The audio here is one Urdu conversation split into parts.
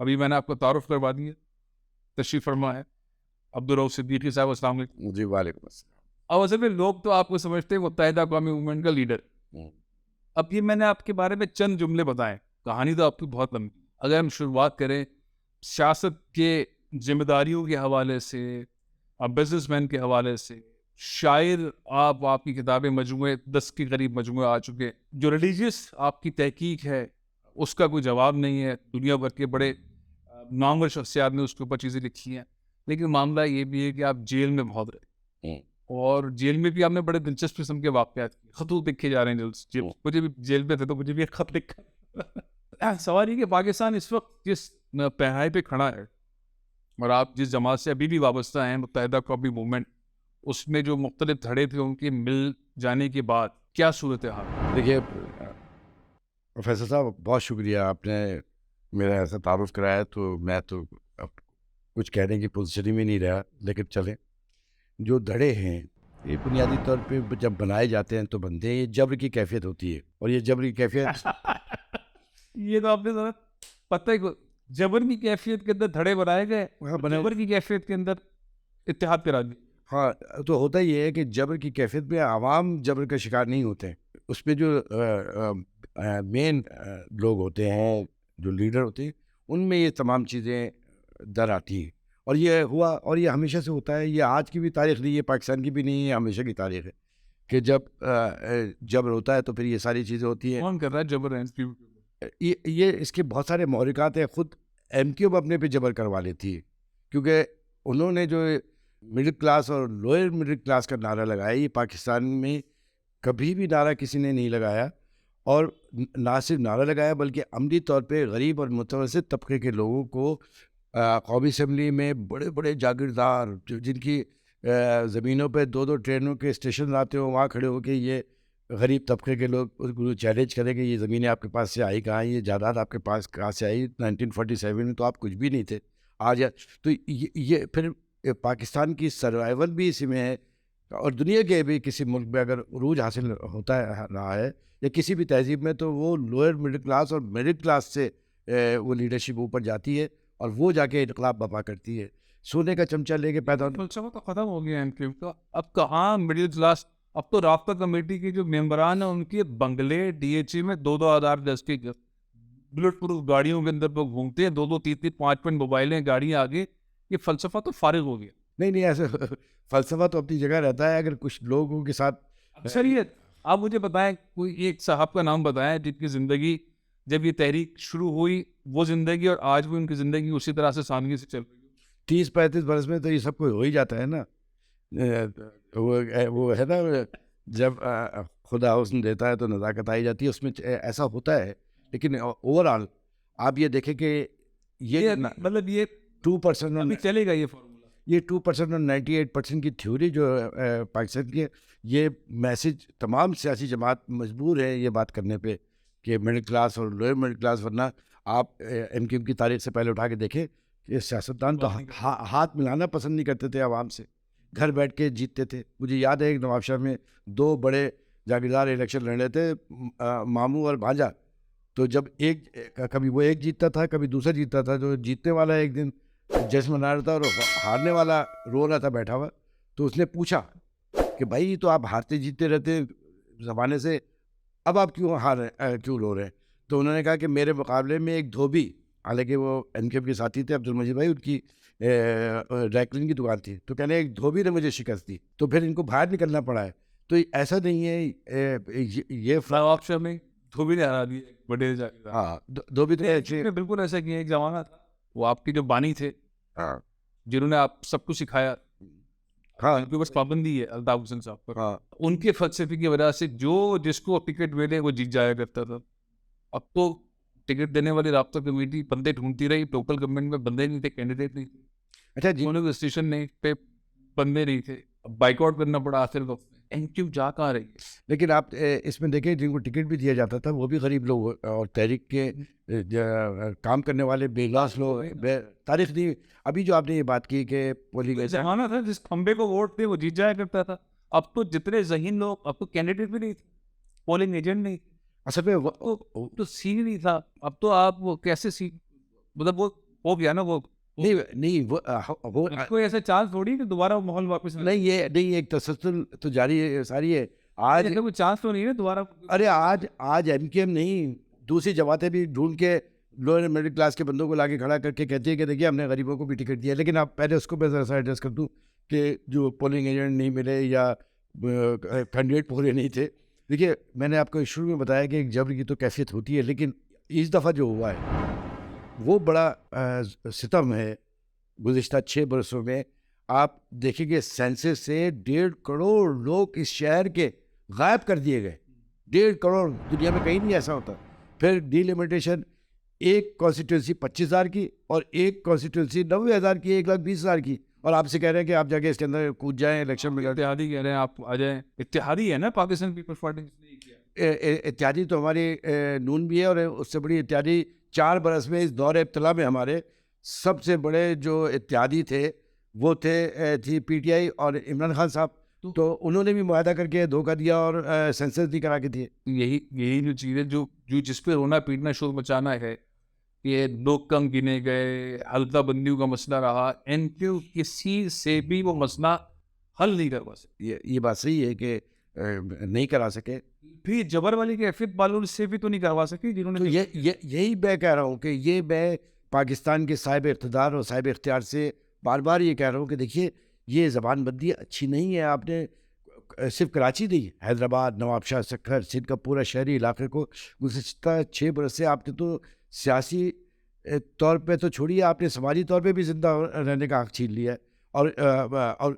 ابھی میں نے آپ کو تعارف کروا دیا, تشریف فرما ہے عبدالرؤف صدیقی صاحب. السلام علیکم. جی وعلیکم السلام. اب اصل میں لوگ تو آپ کو سمجھتے ہیں متحدہ قومی موومنٹ کا لیڈر. اب یہ میں نے آپ کے بارے میں چند جملے بتائے, کہانی تو آپ کی بہت لمبی. اگر ہم شروعات کریں سیاست کے ذمہ داریوں کے حوالے سے, بزنس مین کے حوالے سے, شاعر آپ کی کتابیں مجموعے 10 کے قریب مجموعے آ چکے. جو ریلیجیس آپ کی تحقیق ہے اس کا کوئی جواب نہیں ہے, دنیا بھر کے بڑے نامور شخصیات نے اس کے اوپر چیزیں لکھی ہیں. لیکن معاملہ یہ بھی ہے کہ آپ جیل میں بہت رہے, اور جیل میں بھی آپ نے بڑے دلچسپ قسم کے واقعات کیے. خطوط لکھے جا رہے ہیں, مجھے بھی جیل میں تھے تو مجھے بھی ایک خط لکھا. سوال یہ کہ پاکستان اس وقت جس پہائی پہ کھڑا ہے, اور آپ جس جماعت سے ابھی بھی وابستہ ہیں متحدہ قومی موومنٹ, اس میں جو مختلف دھڑے تھے ان کے مل جانے کے بعد کیا صورتحال؟ دیکھیے پروفیسر صاحب, بہت شکریہ, آپ نے میرا ایسا تعارف کرایا. تو میں تو اب کچھ کہنے کی پوزیشن میں نہیں رہا, لیکن چلیں. جو دھڑے ہیں یہ بنیادی طور پہ جب بنائے جاتے ہیں تو بنتے ہیں, یہ جبر کی کیفیت ہوتی ہے. اور یہ جبر کی کیفیت یہ تو آپ نے ذرا پتہ ہے, جبر کی کیفیت کے اندر دھڑے بنائے گئے, جبر کی کیفیت کے اندر اتحاد کرا دی. ہاں, تو ہوتا یہ ہے کہ جبر کی کیفیت میں عوام جبر کا شکار نہیں ہوتے ہیں. اس پہ جو مین لوگ ہوتے ہیں, جو لیڈر ہوتے ہیں, ان میں یہ تمام چیزیں در آتی ہیں. اور یہ ہوا, اور یہ ہمیشہ سے ہوتا ہے. یہ آج کی بھی تاریخ نہیں ہے, پاکستان کی بھی نہیں ہے, ہمیشہ کی تاریخ ہے کہ جب جبر ہوتا ہے تو پھر یہ ساری چیزیں ہوتی ہیں. کون کر رہا ہے جبر؟ یہ اس کے بہت سارے محرکات ہیں. خود ایم کیو اپنے پہ جبر کروا لیتی ہے, کیونکہ انہوں نے جو مڈل کلاس اور لوئر مڈل کلاس کا نعرہ لگایا, یہ پاکستان میں کبھی بھی نعرہ کسی نے نہیں لگایا. اور نہ صرف نعرہ لگایا بلکہ عملی طور پہ غریب اور متوسط طبقے کے لوگوں کو قومی اسمبلی میں بڑے بڑے جاگیردار, جن کی زمینوں پہ 2 ٹرینوں کے اسٹیشن آتے ہوں, وہاں کھڑے ہو کے یہ غریب طبقے کے لوگ اس کو چیلنج کریں کہ یہ زمینیں آپ کے پاس سے آئی کہاں, یہ جائیداد آپ کے پاس کہاں سے آئی, 1947 میں تو آپ کچھ بھی نہیں تھے, آج. تو یہ پھر پاکستان کی سروائیول بھی اسی میں ہے. اور دنیا کے بھی کسی ملک میں اگر عروج حاصل ہوتا رہا ہے یا کسی بھی تہذیب میں, تو وہ لوئر مڈل کلاس اور مڈل کلاس سے وہ لیڈرشپ اوپر جاتی ہے, اور وہ جا کے انقلاب برپا کرتی ہے. سونے کا چمچہ لے کے پیدا فلسفہ تو ختم ہو گیا ہے کا. اب کہاں مڈل کلاس, اب تو رابطہ کمیٹی کے جو ممبران ہیں ان کے بنگلے ڈی ایچ اے میں 2,000 کی بلٹ پروف گاڑیوں کے اندر وہ گھومتے ہیں, 2 3 5 موبائلیں گاڑیاں آگے. یہ فلسفہ تو فارغ ہو گیا. نہیں ایسے فلسفہ تو اپنی جگہ رہتا ہے. اگر کچھ لوگوں کے ساتھ اکثریت, آپ مجھے بتائیں کوئی ایک صاحب کا نام بتائیں جن کی زندگی جب یہ تحریک شروع ہوئی وہ زندگی اور آج بھی ان کی زندگی اسی طرح سے سادگی سے چل رہی ہے. 30-35 برس میں تو یہ سب کو ہو ہی جاتا ہے نا. وہ ہے نا, جب خدا حسن دیتا ہے تو نزاکت آئی جاتی ہے, اس میں ایسا ہوتا ہے. لیکن اوور آل آپ یہ دیکھیں کہ یہ مطلب یہ 2% چلے گا, یہ فارمولا, یہ 2% اور 98% کی تھیوری جو پاکستان کی, یہ میسج تمام سیاسی جماعت مجبور ہے یہ بات کرنے پہ کہ مڈل کلاس اور لوئر مڈل کلاس. ورنہ آپ ایم کیو ایم کی تاریخ سے پہلے اٹھا کے دیکھیں, یہ سیاستدان تو ہاتھ ملانا پسند نہیں کرتے تھے عوام سے, گھر بیٹھ کے جیتتے تھے. مجھے یاد ہے ایک نواب شاہ میں 2 بڑے جاگیردار الیکشن لڑ رہے تھے, ماموں اور بھانجا. تو جب کبھی وہ ایک جیتتا تھا کبھی دوسرا جیتتا تھا, جو جیتنے والا ایک دن جشن منا رہا تھا اور ہارنے والا رو رہا تھا بیٹھا ہوا. تو اس نے پوچھا کہ بھائی تو آپ ہارتے جیتتے رہتے زمانے سے, اب آپ کیوں رو رہے ہیں؟ تو انہوں نے کہا کہ میرے مقابلے میں ایک دھوبی, حالانکہ وہ این کے ساتھی تھے عبد المجید بھائی, ان کی ڈرائی کلین کی دکان تھی, تو کہنے ایک دھوبی نے مجھے شکست دی, تو پھر ان کو باہر نکلنا پڑا ہے. تو ایسا نہیں ہے یہ آپشن میں دھوبی نے ہرا دی بڑے جاگیردار. ہاں, دھوبی تو بالکل ایسا کیا. ایک زمانہ تھا وہ آپ کے جو بانی تھے, جنہوں نے آپ سب کچھ سکھایا, ہاں, ان کے پاس پابندی ہے الطاف حسین صاحب پر, ہاں, ان کے فلسفے کی وجہ سے جس کو ٹکٹ ملے وہ جیت جایا کرتا تھا. اب تو ٹکٹ دینے والی رابطہ کمیٹی بندے ڈھونڈتی رہی, لوکل گورنمنٹ میں بندے نہیں تھے, کینڈیڈیٹ نہیں تھے. اچھا جی, انہوں نے اسٹیشن نہیں پہ بندے نہیں تھے, بائک آؤٹ کرنا پڑا آخر وقت میں. این کیو جا کہاں رہی ہے؟ لیکن آپ اس میں دیکھیں جن کو ٹکٹ بھی دیا جاتا تھا وہ بھی غریب لوگ اور تحریک کے کام کرنے والے بے لاس لوگ. تاریخ نہیں. ابھی جو آپ نے یہ بات کی کہ پولنگ زمانہ تھا جس کھمبے کو ووٹ دے وہ جیت جایا کرتا تھا. اب تو جتنے ذہین لوگ, اب تو کینڈیڈیٹ بھی نہیں تھے, پولنگ ایجنٹ نہیں, اصل میں تو سی نہیں تھا. اب تو آپ وہ کیسے سی, مطلب وہ ہو گیا نا وہ نہیں وہ کوئی ایسا چانس تھوڑی کہ دوبارہ ماحول واپس نہیں، یہ نہیں، ایک تسلسل تو جاری ہے ساری ہے آج. کوئی چانس تو نہیں ہے دوبارہ. ارے آج ایم کیو ایم نہیں، دوسری جماعتیں بھی ڈھونڈ کے لوئر مڈل کلاس کے بندوں کو لا کے کھڑا کر کے کہتی ہے کہ دیکھیے ہم نے غریبوں کو بھی ٹکٹ دیا. لیکن آپ پہلے اس کو میں ذرا سا ایڈریس کر دوں کہ جو پولنگ ایجنٹ نہیں ملے یا کینڈیڈیٹ پورے نہیں تھے. دیکھیے میں نے آپ کو شروع میں بتایا کہ ایک جبر کی تو کیفیت ہوتی ہے، لیکن اس دفعہ جو ہوا ہے وہ بڑا ستم ہے. گزشتہ 6 برسوں میں آپ دیکھیں گے سینسس سے 1.5 کروڑ لوگ اس شہر کے غائب کر دیے گئے. 1.5 کروڑ دنیا میں کہیں نہیں ایسا ہوتا. پھر ڈیلیمیٹیشن، ایک کانسٹیٹوئنسی 25,000 کی اور ایک کانسٹیٹوئنسی 90,000 کی، 1,20,000 کی، اور آپ سے کہہ رہے ہیں کہ آپ جا کے اس کے اندر کود جائیں الیکشن میں. اتحادی کہہ رہے ہیں آپ آ جائیں. اتحادی ہے نا پاکستان پیپلز پارٹی نے. اتحادی تو ہماری نون بھی ہے، اور اس سے بڑی اتحادی 4 برس میں اس دور ابتلا میں ہمارے سب سے بڑے جو اتحادی تھے وہ تھی پی ٹی آئی اور عمران خان صاحب. تو انہوں نے بھی معاہدہ کر کے دھوکہ دیا اور سینسس نہیں کرا کے دیے. یہی جو چیزیں جو جس پہ رونا پیٹنا شور مچانا ہے، یہ لوگ کم گنے گئے، حلقہ بندیوں کا مسئلہ رہا. این کیو کسی سے بھی وہ مسئلہ حل نہیں کروا سکے. یہ بات صحیح ہے کہ نہیں کرا سکے. پھر جبر والی کیفیت بالوں سے بھی تو نہیں کروا سکے جنہوں نے. یہی میں کہہ رہا ہوں کہ یہ میں پاکستان کے صاحب اقتدار اور صاحب اختیار سے بار بار یہ کہہ رہا ہوں کہ دیکھیے یہ زبان بندی اچھی نہیں ہے. آپ نے صرف کراچی دی، حیدرآباد، نواب شاہ سکھر، سندھ کا پورا شہری علاقے کو گزشتہ 6 برس سے آپ نے تو سیاسی طور پہ تو چھوڑیے، آپ نے سماجی طور پہ بھی زندہ رہنے کا حق چھین لیا ہے. اور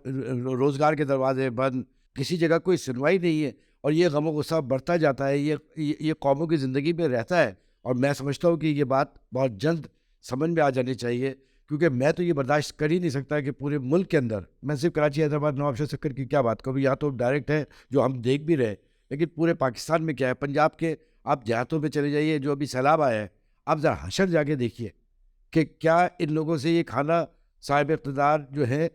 روزگار کے دروازے بند، کسی جگہ کوئی سنوائی نہیں ہے، اور یہ غم و غصہ بڑھتا جاتا ہے. یہ قوموں کی زندگی میں رہتا ہے، اور میں سمجھتا ہوں کہ یہ بات بہت جلد سمجھ میں آ جانی چاہیے. کیونکہ میں تو یہ برداشت کر ہی نہیں سکتا کہ پورے ملک کے اندر، میں صرف کراچی، حیدرآباد، نواب شاہ سکر کی کیا بات کروں، یہاں تو ڈائریکٹ ہے جو ہم دیکھ بھی رہے، لیکن پورے پاکستان میں کیا ہے. پنجاب کے آپ دیہاتوں پہ چلے جائیے، جو ابھی سیلاب آیا ہے، آپ ذرا حشر جا کے دیکھیے کہ کیا ان لوگوں سے یہ کھانا صاحب اقتدار جو ہے،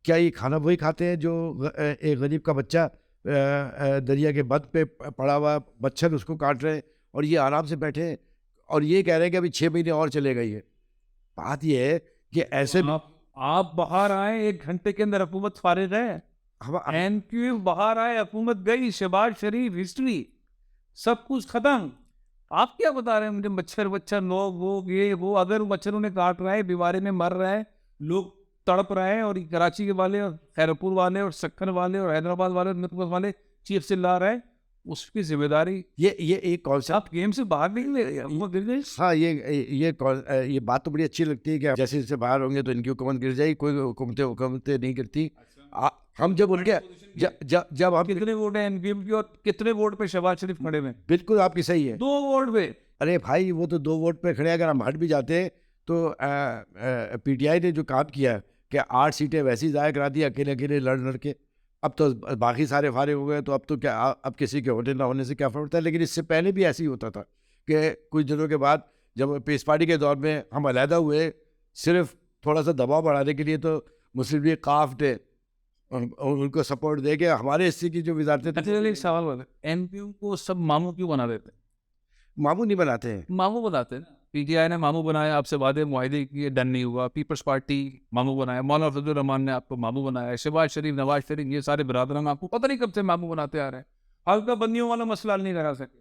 کیا یہ کھانا وہی کھاتے ہیں جو ایک غریب کا بچہ دریا کے بند پہ پڑا ہوا مچھر اس کو کاٹ رہے ہیں، اور یہ آرام سے بیٹھے ہیں اور یہ کہہ رہے ہیں کہ ابھی 6 مہینے اور چلے گئی ہے. بات یہ ہے کہ ایسے آپ باہر آئے 1 گھنٹے کے اندر حکومت فارغ ہے. این کیو باہر آئے، حکومت گئی، شہباز شریف ہسٹری سب کچھ ختم. آپ کیا بتا رہے ہیں مجھے مچھر لوگ وہ اگر مچھر انہیں کاٹ رہا ہے، بیماری میں مر رہا ہے، لوگ تڑپ رہے ہیں، اور کراچی کے والے اور خیرپور والے اور سکھر والے اور حیدرآباد والے اور مرکز والے چیف سے لا رہے ہیں، اس کی ذمہ داری یہ ایک آپ گیم سے باہر نکلے. ہاں یہ بات تو بڑی اچھی لگتی ہے کہ جیسے اس سے باہر ہوں گے تو ان کی حکومت گر جائے گی. کوئی حکومتیں نہیں کرتی. ہم جب ان کے جب ہم کتنے ووٹ ہیں این پی ایم کی، اور کتنے ووٹ پہ شہباز شریف کھڑے ہوئے؟ بالکل آپ کی صحیح ہے، 2 ووٹ پہ. ارے بھائی وہ تو 2 ووٹ پہ کھڑے. اگر ہم ہٹ بھی جاتے تو پی ٹی آئی نے جو کام کیا کہ 8 سیٹیں ویسی ضائع کرا دی اکیلے لڑ کے. اب تو باقی سارے فارغ ہو گئے، تو اب تو کیا، اب کسی کے ہونے نہ ہونے سے کیا فرق پڑتا ہے. لیکن اس سے پہلے بھی ایسے ہی ہوتا تھا کہ کچھ دنوں کے بعد جب پیس پارٹی کے دور میں ہم علیحدہ ہوئے صرف تھوڑا سا دباؤ بڑھانے کے لیے، تو مسلم لیگ قاف نے ان کو سپورٹ دے کے ہمارے حصے کی جو وزارتیں. اچھا ایک سوال بتا، این پی یو کو سب ماموں کیوں بنا دیتے ہیں؟ ماموں نہیں بناتے ہیں، ماموں بناتے ہیں نا. پی ٹی آئی نے ماموں بنایا، آپ سے وعدے معاہدے کیے، ڈن نہیں ہوا. پیپلز پارٹی ماموں بنایا، مولانا فضل الرحمان نے آپ کو ماموں بنایا، شہباز شریف، نواز شریف، یہ سارے برادران آپ کو پتہ نہیں کب سے ماموں بناتے آ رہے ہیں. حلقہ بندیوں والا مسئلہ حل نہیں کرا سکے.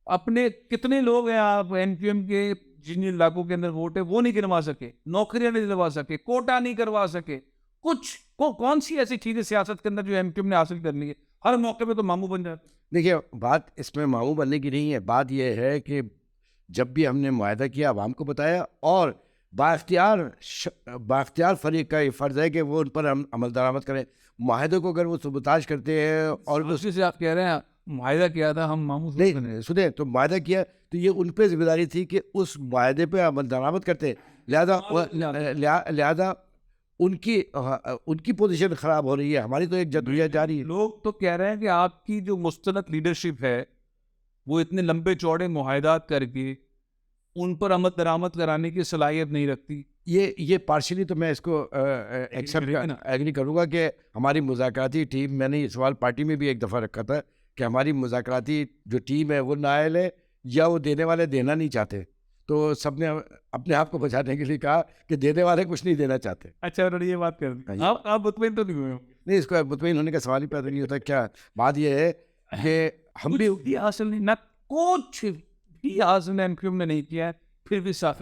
اپنے کتنے لوگ ہیں آپ این پی ایم کے جن علاقوں کے اندر ووٹ ہے وہ نہیں گنوا سکے، نوکریاں نہیں دلوا سکے، کوٹا نہیں کروا سکے. کون سی ایسی چیزیں سیاست کے اندر جو ایم کیو ایم نے حاصل کرنی ہے؟ ہر موقع پہ تو ماموں بن جاتے. دیکھیے بات اس میں ماموں بننے کی نہیں ہے. بات یہ ہے کہ جب بھی ہم نے معاہدہ کیا، عوام کو بتایا، اور بااختیار فریق کا یہ فرض ہے کہ وہ ان پر عمل درآمد کریں. معاہدے کو اگر وہ سبوتاژ کرتے ہیں، اور اسی سے آپ کہہ رہے ہیں معاہدہ کیا تھا ہم ماموں نہیں سنیں، تو معاہدہ کیا تو یہ ان پہ ذمہ داری تھی کہ اس معاہدے پہ عمل درآمد کرتے. لہذا ان کی پوزیشن خراب ہو رہی ہے، ہماری تو ایک جدوجہد جاری ہے. لوگ تو کہہ رہے ہیں کہ آپ کی جو مستند لیڈرشپ ہے وہ اتنے لمبے چوڑے معاہدات کر کے ان پر عمل درآمد کرانے کی صلاحیت نہیں رکھتی. یہ پارشلی تو میں اس کو ایگری کروں گا کہ ہماری مذاکراتی ٹیم، میں نے یہ سوال پارٹی میں بھی ایک دفعہ رکھا تھا کہ ہماری مذاکراتی جو ٹیم ہے وہ نااہل ہے، یا وہ دینے والے دینا نہیں چاہتے. تو سب نے اپنے آپ کو بچانے کے لیے کہا کہ دینے والے کچھ نہیں دینا چاہتے. اچھا انہوں نے یہ بات کر دی. آپ مطمئن تو نہیں ہوئے ہوں گے؟ نہیں, اس کو مطمئن ہونے کا سوال ہی پیدا نہیں ہوتا. کیا بات یہ ہے کہ ہم بھی حاصل نہیں, نہ کچھ بھی حاصل ایم کیو ایم نے نہیں کیا ہے, پھر بھی ساتھ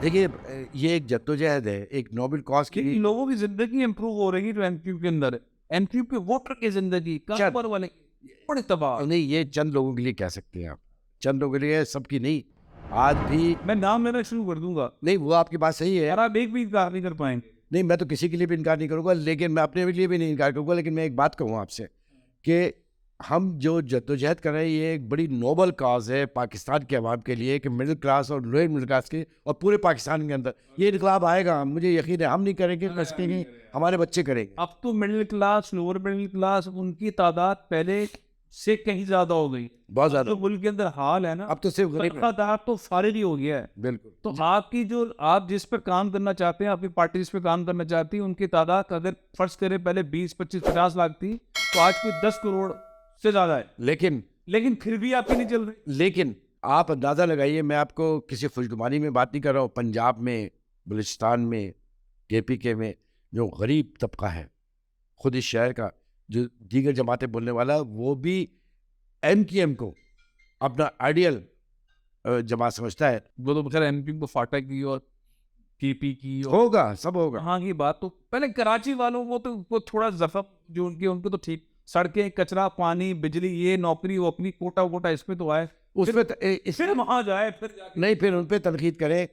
دیکھیے یہ ایک جدوجہد ہے, ایک نوبل کاز کی. لوگوں کی زندگی امپروو ہو رہی ہے جو ایم کیو کے اندر ہے. ایم کیو کے ووٹر کی زندگی, کاروبار والے بڑے تباہ. نہیں, یہ چند لوگوں کے لیے کہہ سکتے ہیں آپ, چند لوگوں کے لیے, سب کی نہیں. آج بھی میں نام لینا شروع کر دوں گا. نہیں, وہ آپ کی بات صحیح ہے. آپ ایک بھی انکار نہیں کر پائیں گے. نہیں, میں تو کسی کے لیے بھی انکار نہیں کروں گا, لیکن میں اپنے لیے بھی نہیں انکار کروں گا. لیکن میں ایک بات کہوں آپ سے کہ ہم جو جدوجہد کر رہے ہیں یہ ایک بڑی نوبل کاز ہے پاکستان کے عوام کے لیے, کہ مڈل کلاس اور لوئر مڈل کلاس کے اور پورے پاکستان کے اندر یہ انقلاب آئے گا. مجھے یقین ہے ہم نہیں کریں گے, سکیں گے, ہمارے بچے کریں گے. اب تو middle class, lower middle class, ان کی تعداد پہلے سے کہیں زیادہ ہو گئی, بہت زیادہ. تو ملک کے اندر حال ہے نا, اب تو صرف غریب دار تو فارغ ہی ہو گیا ہے. بالکل. تو آپ کی جو آپ جس پر کام کرنا چاہتے ہیں, آپ کی پارٹی جس پہ کام کرنا چاہتی ہے, ان کی تعداد اگر فرض کرے پہلے 20, 25, 50 لاکھ تھی, تو آج کوئی 10 کروڑ سے زیادہ ہے. لیکن پھر بھی آپ کی نہیں چل رہی. لیکن آپ اندازہ لگائیے, میں آپ کو کسی خوشگوانی میں بات نہیں کر رہا ہوں, پنجاب میں, بلوچستان میں, KPK میں جو غریب طبقہ ہے خود اس شہر کا, جو دیگر جماعتیں بولنے والا, وہ بھی MKM کو اپنا آئیڈیل جماعت سمجھتا ہے. وہ تو بخیر MKM کو فاٹا کی اور KP کی ہوگا, سب ہوگا. ہاں کی بات تو پہلے کراچی والوں وہ تو وہ تھوڑا زخم جو ان کو تو ٹھیک, سڑکیں, کچرا, پانی, بجلی, یہ نوکری ووکری, کوٹا اس پہ تو آئے, اس پھر وہاں جائے, نہیں, پھر ان پہ تنقید کریں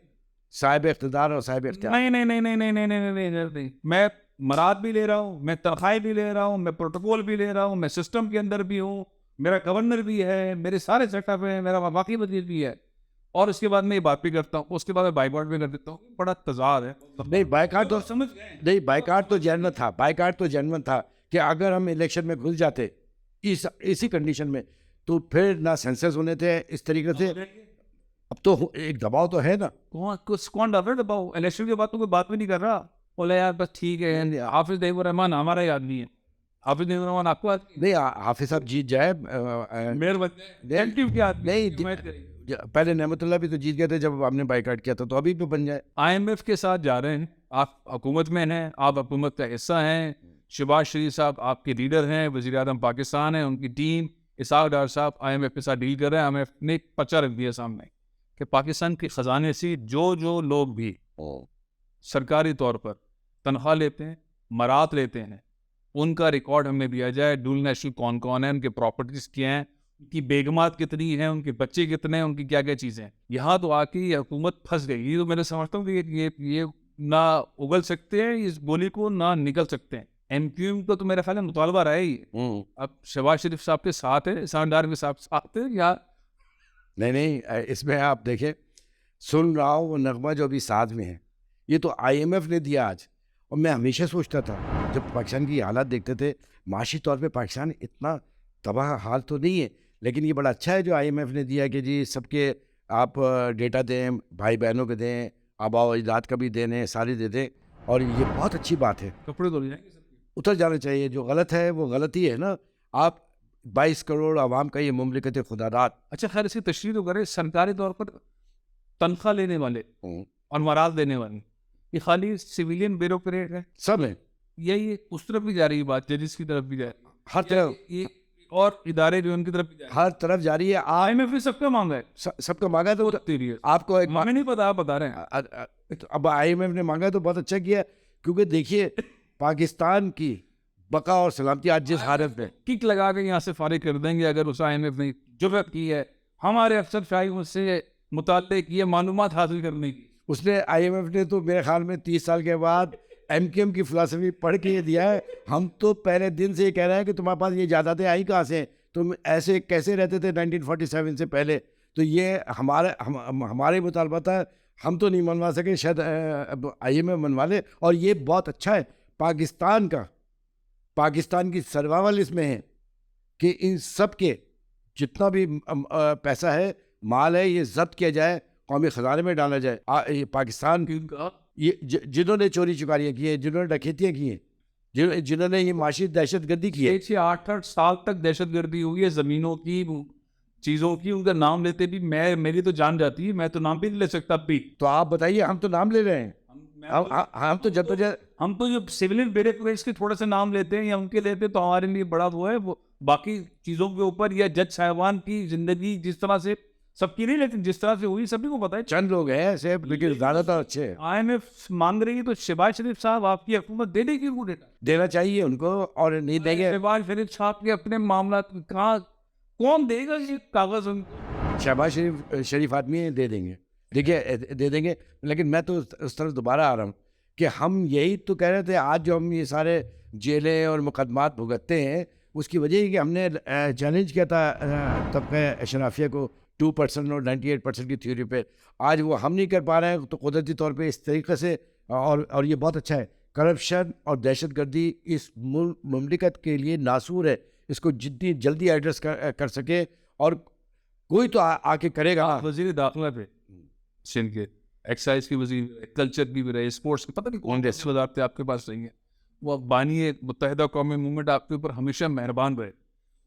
صاحب اقتدار اور صاحب اختیار. نہیں, میں مراد بھی لے رہا ہوں, میں تنخواہیں بھی لے رہا ہوں, میں پروٹوکول بھی لے رہا ہوں, میں سسٹم کے اندر بھی ہوں, میرا گورنر بھی ہے, میرے سارے سیٹ اپ ہیں, میرا وفاقی وزیر بھی ہے, اور اس کے بعد میں یہ بات بھی کرتا ہوں, اس کے بعد میں بائیکاٹ بھی کر دیتا ہوں. بڑا تضاد ہے. نہیں, بائیکاٹ تو سمجھ گئے. نہیں, بائیکاٹ تو جنون تھا کہ اگر ہم الیکشن میں گھس جاتے اسی کنڈیشن میں, تو پھر نہ سینسس ہونے تھے اس طریقے سے. اب تو ایک دباؤ تو ہے نا. کون ڈر رہا ہے دباؤ؟ الیکشن کے بعد تو کوئی بات بھی نہیں کر رہا. بولے یار بس ٹھیک ہے, حافظ دیو الرحمان ہمارا ہی آدمی ہے. حافظ دیو الرحمان آپ کو نہیں, حافظ صاحب جیت جائے, نہیں, پہلے نعمت اللہ بھی تو جیت گئے تھے جب آپ نے بائیکاٹ کیا تھا, تو ابھی بھی بن جائے. IMF کے ساتھ جا رہے ہیں, آپ حکومت میں ہیں, آپ حکومت کا حصہ ہیں. شہباز شریف صاحب آپ کے لیڈر ہیں, وزیر اعظم پاکستان ہیں, ان کی ٹیم, اسحاق ڈار صاحب IMF کے ساتھ ڈیل کر رہے ہیں. IMF نے ایک پرچہ رکھ دیا سامنے کہ پاکستان کے خزانے سے جو لوگ بھی سرکاری طور پر تنخواہ لیتے ہیں, مرات لیتے ہیں, ان کا ریکارڈ ہمیں دیا جائے. ڈول نیشنل کون کون ہیں, ان کے پراپرٹیز کیا ہیں, ان کی بیگمات کتنی ہیں, ان کے بچے کتنے ہیں, ان کی کیا کیا چیزیں ہیں. یہاں تو آ کے یہ حکومت پھنس گئی. یہ تو میں سمجھتا ہوں کہ یہ نہ اگل سکتے ہیں اس گولی کو, نہ نکل سکتے ہیں. MQM کو تو میرا خیال ہے مطالبہ رہا ہی. اب شہباز شریف صاحب کے ساتھ ہے, اسحاق ڈار کے ساتھ ہے یا نہیں, اس میں آپ دیکھیں, سن رہا ہوں وہ نغمہ جو ابھی ساتھ میں ہے, یہ تو IMF نے دیا آج. اور میں ہمیشہ سوچتا تھا جب پاکستان کی حالات دیکھتے تھے, معاشی طور پہ پاکستان اتنا تباہ حال تو نہیں ہے, لیکن یہ بڑا اچھا ہے جو IMF نے دیا کہ جی سب کے آپ ڈیٹا دیں, بھائی بہنوں کے دیں, آبا و اجداد کا بھی دیں, سارے دے دیں, اور یہ بہت اچھی بات ہے. کپڑے دھل جائیں گے, اتر جانا چاہیے. جو غلط ہے وہ غلط ہی ہے نا. آپ 22 کروڑ عوام کا یہ مملکت خدا داد. اچھا خیر, اس کی تشریح تو کرے. سرکاری طور پر تنخواہ لینے والے اور مراد دینے والے یہ خالی سویلین بیوروکریٹ ہے, سب ہیں. یہی اس طرف بھی جا رہی ہے بات, ججز کی طرف بھی جا رہی ہے, ہر طرف, اور ادارے جو ان کی طرف بھی جا رہی ہے, ہر طرف جاری ہے. IMF نے سب کا مانگا ہے, سب کا مانگا. تو آپ کو ایک ہمیں نہیں پتا, آپ بتا رہے ہیں. اب IMF نے مانگا تو بہت اچھا کیا, کیونکہ دیکھیے پاکستان کی بقا اور سلامتی آج جس حالت میں, کک لگا کے یہاں سے فارغ کر دیں گے اگر اس IMF نے جرأت کی ہے ہمارے افسر شاہی اس سے متعلق یہ معلومات حاصل کرنے کی. اس نے IMF نے تو میرے خیال میں 30 سال کے بعد MKM کی فلسفی پڑھ کے یہ دیا ہے. ہم تو پہلے دن سے یہ کہہ رہے ہیں کہ تمہارے پاس یہ جائیدادیں آئی کہاں سے, تم ایسے کیسے رہتے تھے 1947 سے پہلے. تو یہ ہمارے مطالبہ تھا, ہم تو نہیں منوا سکے, شاید IMF منوا لے. اور یہ بہت اچھا ہے پاکستان کی سرواول اس میں ہے کہ ان سب کے جتنا بھی پیسہ ہے, مال ہے, یہ ضبط کیا جائے, قومی خزانے میں ڈالا جائے. پاکستان یہ جنہوں نے چوری چکاریاں کی ہیں, جنہوں نے ڈکیتیاں کی ہیں, جنہوں نے یہ معاشی دہشت گردی کی ہے, 6-8 سال تک دہشت گردی ہوئی ہے, زمینوں کی چیزوں کی ان کا نام لیتے بھی میری تو جان جاتی ہے, میں تو نام بھی نہیں لے سکتا اب بھی. تو آپ بتائیے, ہم تو نام لے رہے ہیں. ہم تو ہم تو جو سویلین بیوروکریٹس کے تھوڑا سا نام لیتے ہیں یا ان کے لیتے ہیں تو ہمارے لیے بڑا وہ ہے. وہ باقی چیزوں کے اوپر یا جج صاحبان کی زندگی جس طرح سے سب کی نہیں, لیکن جس طرح سے ہوئی سبھی کو پتا ہے. چند لوگ ہیں ایسے, لیکن زیادہ تر اچھے ہیں. IMF مانگ رہی ہے تو شہباز شریف صاحب آپ کی حکومت دے دے گی وہ ڈیٹا, دینا چاہیے ان کو, اور نہیں دیں گے. شہباز شریف صاحب کے اپنے معاملات کہاں, کون دے گا یہ کاغذ ان کو؟ شہباز شریف آدمی ہیں, دے دیں گے, دیکھیے دے دیں گے. لیکن میں تو اس طرف دوبارہ آ رہا ہوں کہ ہم یہی تو کہہ رہے تھے, آج جو ہم یہ سارے جیلیں اور مقدمات بھگتتے ہیں اس کی وجہ یہ کہ ہم نے چیلنج کیا تھا طبقہ اشرافیہ کو 2% اور 98% کی تھیوری پہ. آج وہ ہم نہیں کر پا رہے ہیں, تو قدرتی طور پہ اس طریقے سے, اور یہ بہت اچھا ہے, کرپشن اور دہشت گردی اس مملکت کے لیے ناسور ہے. اس کو جتنی جلدی ایڈریس کر سکے, اور کوئی تو آ کے کرے گا. وزیر داخلہ پہ سندھ کے ایکسائز کی وزیر, کلچر کی بھی رہے, اسپورٹس کی, پتہ نہیں کون سے وزارتیں آپ کے پاس رہی ہیں. وہ بانی متحدہ قومی موومنٹ آپ کے اوپر ہمیشہ مہربان رہے.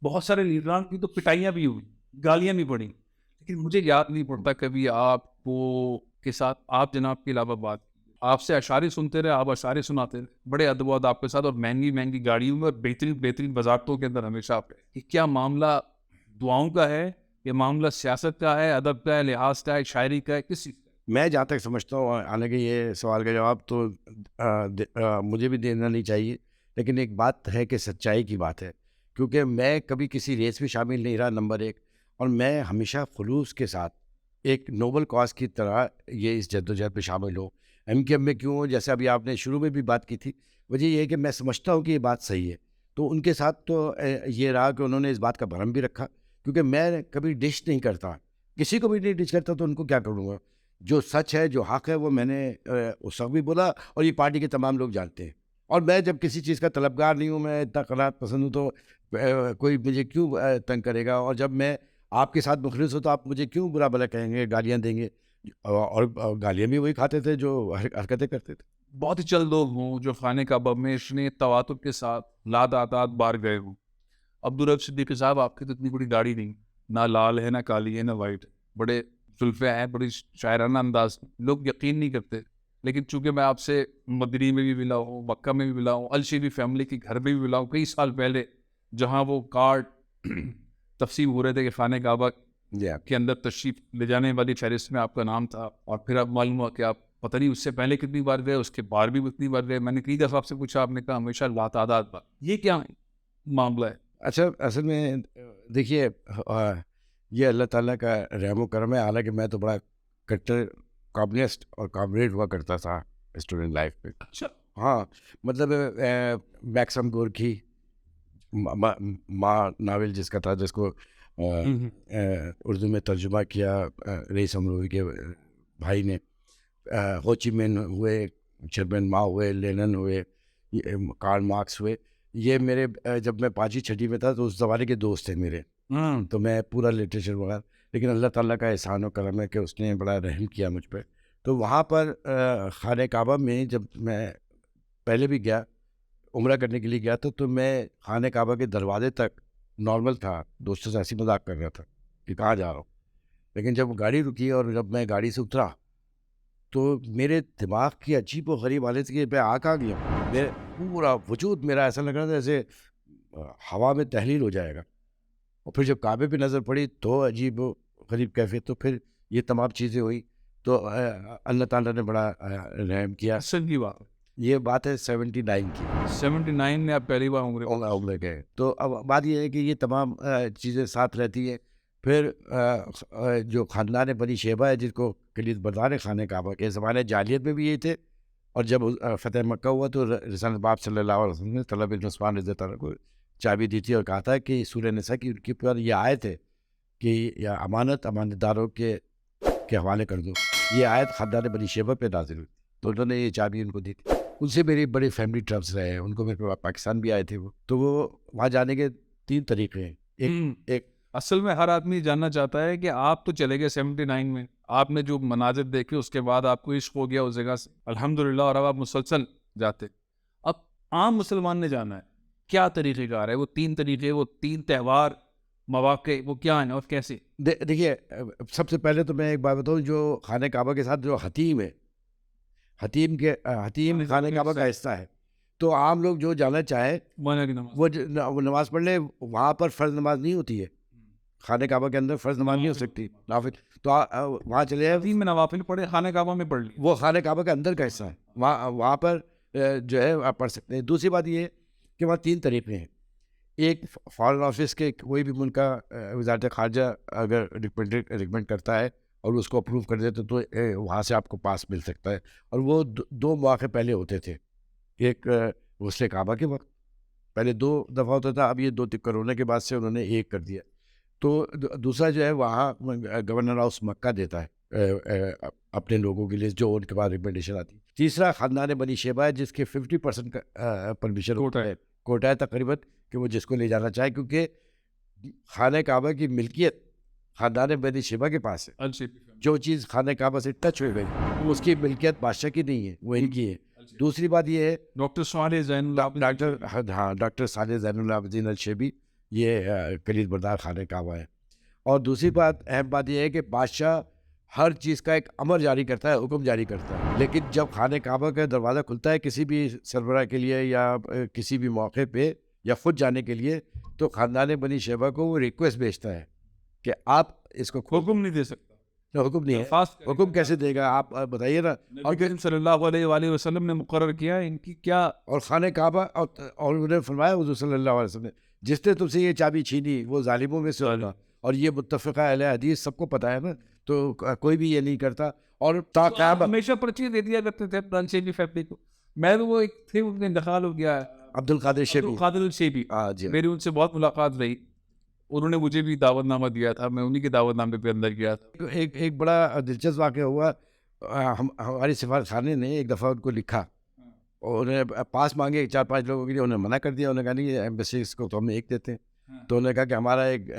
بہت سارے لیڈران کی تو پٹائیاں بھی ہوئی, گالیاں بھی پڑی, لیکن مجھے یاد نہیں پڑتا کبھی آپ کو کے ساتھ آپ جناب کے علاوہ بات, آپ سے اشعاری سنتے رہے, آپ اشعاری سناتے رہے, بڑے ادب و آپ کے ساتھ, اور مہنگی گاڑیوں میں اور بہترین وزارتوں کے اندر ہمیشہ آپ رہے. یہ کیا معاملہ دعاؤں کا ہے, یہ معاملہ سیاست کا ہے, ادب کا ہے, لحاظ کا ہے, شاعری کا ہے, کس چیز کا؟ میں جہاں تک سمجھتا ہوں, حالانکہ یہ سوال کا جواب تو مجھے بھی دینا نہیں چاہیے, لیکن ایک بات ہے کہ سچائی کی بات ہے, کیونکہ میں کبھی کسی ریس میں شامل نہیں رہا, نمبر ایک, اور میں ہمیشہ خلوص کے ساتھ ایک نوبل کاز کی طرح یہ اس جدوجہد میں شامل ہوں. MKM میں کیوں ہوں, جیسے ابھی آپ نے شروع میں بھی بات کی تھی, وجہ یہ ہے کہ میں سمجھتا ہوں کہ یہ بات صحیح ہے. تو ان کے ساتھ تو یہ رہا کہ انہوں نے اس بات کا بھرم بھی رکھا, کیونکہ میں کبھی ڈش نہیں کرتا, کسی کو بھی نہیں ڈش کرتا, تو ان کو کیا کروں گا. جو سچ ہے, جو حق ہے, وہ میں نے اس وقت بھی بولا, اور یہ پارٹی کے تمام لوگ جانتے ہیں. اور میں جب کسی چیز کا طلبگار نہیں ہوں, میں اتنا قناعت پسند ہوں, تو کوئی مجھے کیوں تنگ کرے گا. اور جب میں آپ کے ساتھ مخلص ہوں تو آپ مجھے کیوں برا بھلا کہیں گے, گالیاں دیں گے. اور گالیاں بھی وہی کھاتے تھے جو حرکتیں کرتے تھے. بہت ہی چند لوگ ہوں جو خانہ کعبہ میں اتنے تواتر کے ساتھ لاتعداد بار گئے ہوں. عبدالرب صدیقی صاحب, آپ کی تو اتنی بڑی داڑھی نہیں, نہ لال ہے, نہ کالی ہے, نہ وائٹ ہے, بڑے زلفے ہیں, بڑی شاعرانہ انداز, لوگ یقین نہیں کرتے. لیکن چونکہ میں آپ سے مدنی میں بھی ملا ہوں, مکہ میں بھی ملا ہوں, الشیری فیملی کے گھر میں بھی ملا ہوں کئی سال پہلے, جہاں وہ کارڈ تقسیم ہو رہے تھے کہ خانہ کعبہ کے اندر تشریف لے جانے والی فہرست میں آپ کا نام تھا. اور پھر اب معلوم ہوا کہ آپ پتہ نہیں اس سے پہلے کتنی بار گئے, اس کے بعد بھی کتنی بار گئے. میں نے کئی دفعہ آپ سے پوچھا, آپ نے کہا ہمیشہ لاتعداد بار. یہ کیا معاملہ ہے؟ اچھا, اصل میں دیکھیے, یہ اللہ تعالیٰ کا رحم و کرم ہے. حالانکہ میں تو بڑا کٹر کامسٹ اور کامریڈ ہوا کرتا تھا اسٹوڈنٹ لائف میں. اچھا, ہاں, مطلب میکسم گورکی ماں ناول جس کا تھا, جس کو اردو میں ترجمہ کیا رئیس امروی کے بھائی نے, ہوچی مین ہوئے, چرمن ماں ہوئے, لینن ہوئے, کارل مارکس ہوئے. یہ میرے جب میں 5ویں 6ویں میں تھا تو اس زمانے کے دوست تھے میرے, تو میں پورا لٹریچر وغیرہ. لیکن اللہ تعالیٰ کا احسان و کرم ہے کہ اس نے بڑا رحم کیا مجھ پہ. تو وہاں پر خانہ کعبہ میں جب میں پہلے بھی گیا, عمرہ کرنے کے لیے گیا تھا, تو میں خانہ کعبہ کے دروازے تک نارمل تھا, دوستوں سے ایسی مذاق کر رہا تھا کہ کہاں جا رہا ہوں. لیکن جب گاڑی رکی اور جب میں گاڑی سے اترا تو میرے دماغ کی عجیب و غریب حالت کی, میں آ کہاں گیا, میرے پورا وجود میرا ایسا لگ رہا تھا جیسے ہوا میں تحلیل ہو جائے گا. اور پھر جب کعبے پہ نظر پڑی تو عجیب و غریب کیفیت. تو پھر یہ تمام چیزیں ہوئی, تو اللہ تعالیٰ نے بڑا رحم کیا. اصل کی بات, یہ بات ہے 79 کی. 79 میں آپ پہلی بار عمرے گئے. تو اب بات یہ ہے کہ یہ تمام چیزیں ساتھ رہتی ہیں. پھر جو خاندان بنی شیبہ ہے, جس کو کلید بردار خانہ کعبہ کے زمانے جاہلیت میں بھی یہی تھے, اور جب فتح مکہ ہوا تو رسالت باب صلی اللہ علیہ وسلم نے طلحہ بن عثمان رضی اللہ عنہ کو چابی دی تھی, اور کہا تھا کہ سورہ نساء کی ان کے پر یہ آیت ہے کہ یا امانت داروں کے حوالے کر دو. یہ آیت خاندان بنی شیبہ پہ نازل ہوئی, تو انہوں نے یہ چابی ان کو دی تھی. ان سے میری بڑے فیملی ٹرمز رہے ہیں. ان کو میرے پاکستان بھی آئے تھے وہ. تو وہ وہاں جانے کے 3 طریقے ہیں. ایک اصل میں ہر آدمی جاننا چاہتا ہے کہ آپ تو چلے گئے 79 میں, آپ نے جو مناظر دیکھے اس کے بعد آپ کو عشق ہو گیا اس جگہ سے, الحمدللہ, اور اب آپ مسلسل جاتے. اب عام مسلمان نے جانا ہے کیا طریقہ کار ہے, وہ 3 طریقے, وہ 3 تہوار مواقع وہ کیا ہیں اور کیسے؟ دیکھیے سب سے پہلے تو میں ایک بات بتاؤں، جو خانہ کعبہ کے ساتھ جو حتیم ہے، حتیم خانہ کعبہ کا حصہ ہے، تو عام لوگ جو جانا چاہے وہ نماز پڑھ لے. وہاں پر فرض نماز نہیں ہوتی ہے، خانہ کعبہ کے اندر فرض نماز نہیں ہو سکتی نافل، تو وہاں چلے جائے، میں نوافل پڑھے خانہ کعبہ میں پڑھ لی، وہ خانہ کعبہ کے اندر کا حصہ ہے، وہاں پر جو ہے آپ پڑھ سکتے ہیں. دوسری بات یہ ہے کہ وہاں 3 طریقے ہیں. ایک فارن آفس کے کوئی بھی ملک کا وزارت خارجہ اگر ریکمینڈ کرتا ہے اور اس کو اپروو کر دیتے تو وہاں سے آپ کو پاس مل سکتا ہے. اور وہ 2 مواقع پہلے ہوتے تھے. ایک غسل کعبہ کے وقت پہلے 2 دفعہ ہوتا تھا، اب یہ 2 کرونا کے بعد سے انہوں نے 1 کر دیا. تو دوسرا جو ہے وہاں گورنر ہاؤس مکہ دیتا ہے اپنے لوگوں کے لیے جو ان کے بعد ریکمنڈیشن آتی ہے. تیسرا خاندان بنی شیبہ ہے جس کے 50% کا پرمیشن کوٹا ہے تقریباً کہ وہ جس کو لے جانا چاہے، کیونکہ خانہ کعبہ کی ملکیت خاندان بنی شیبہ کے پاس ہے. جو چیز خانہ کعبہ سے ٹچ ہوئی گئی اس کی ملکیت بادشاہ کی نہیں ہے، وہ ان کی ہے. دوسری بات یہ ہے ڈاکٹر صالح زین ڈاکٹر صالح زین العابدین الشیبی یہ کلید بردار خانہ کعبہ ہے. اور دوسری بات اہم بات یہ ہے کہ بادشاہ ہر چیز کا ایک امر جاری کرتا ہے، حکم جاری کرتا ہے، لیکن جب خانہ کعبہ کا دروازہ کھلتا ہے کسی بھی سربراہ کے لیے یا کسی بھی موقع پہ یا خود جانے کے لیے، تو خاندان بنی شیبہ کو وہ ریکویسٹ بھیجتا ہے کہ آپ اس کو حکم نہیں دے سکتا. حکم نہیں ہے، حکم کیسے دے گا آپ بتائیے نا. اور صلی اللہ علیہ وآلہ وسلم نے مقرر کیا ان کی کیا، اور خانہ کعبہ اور انہوں نے فرمایا حضور صلی اللہ علیہ وسلم نے جس نے تم سے یہ چابی چھینی وہ ظالموں میں سے ہوگا. اور یہ متفقہ اہل حدیث سب کو پتہ ہے نا، تو کوئی بھی یہ نہیں کرتا. اور ہمیشہ پرچی دے دیا کرتے تھے فرانسیسی فیملی کو. میں تو وہ ایک تھے ان کا انتقال ہو گیا ہے، عبد القادر الشیبی. میری ان سے بہت ملاقات رہی، انہوں نے مجھے بھی دعوت نامہ دیا تھا، میں انہیں کے دعوت نامے پہ اندر گیا تھا. ایک بڑا دلچسپ واقعہ ہوا. ہماری سفارت خانے نے ایک دفعہ ان کو لکھا اور انہیں پاس مانگے 4-5 لوگوں کے لیے، انہوں نے منع کر دیا. انہوں نے کہا نہیں ایمبیسیز کو تو ہم 1 دیتے ہیں. تو انہوں نے کہا کہ ہمارا ایک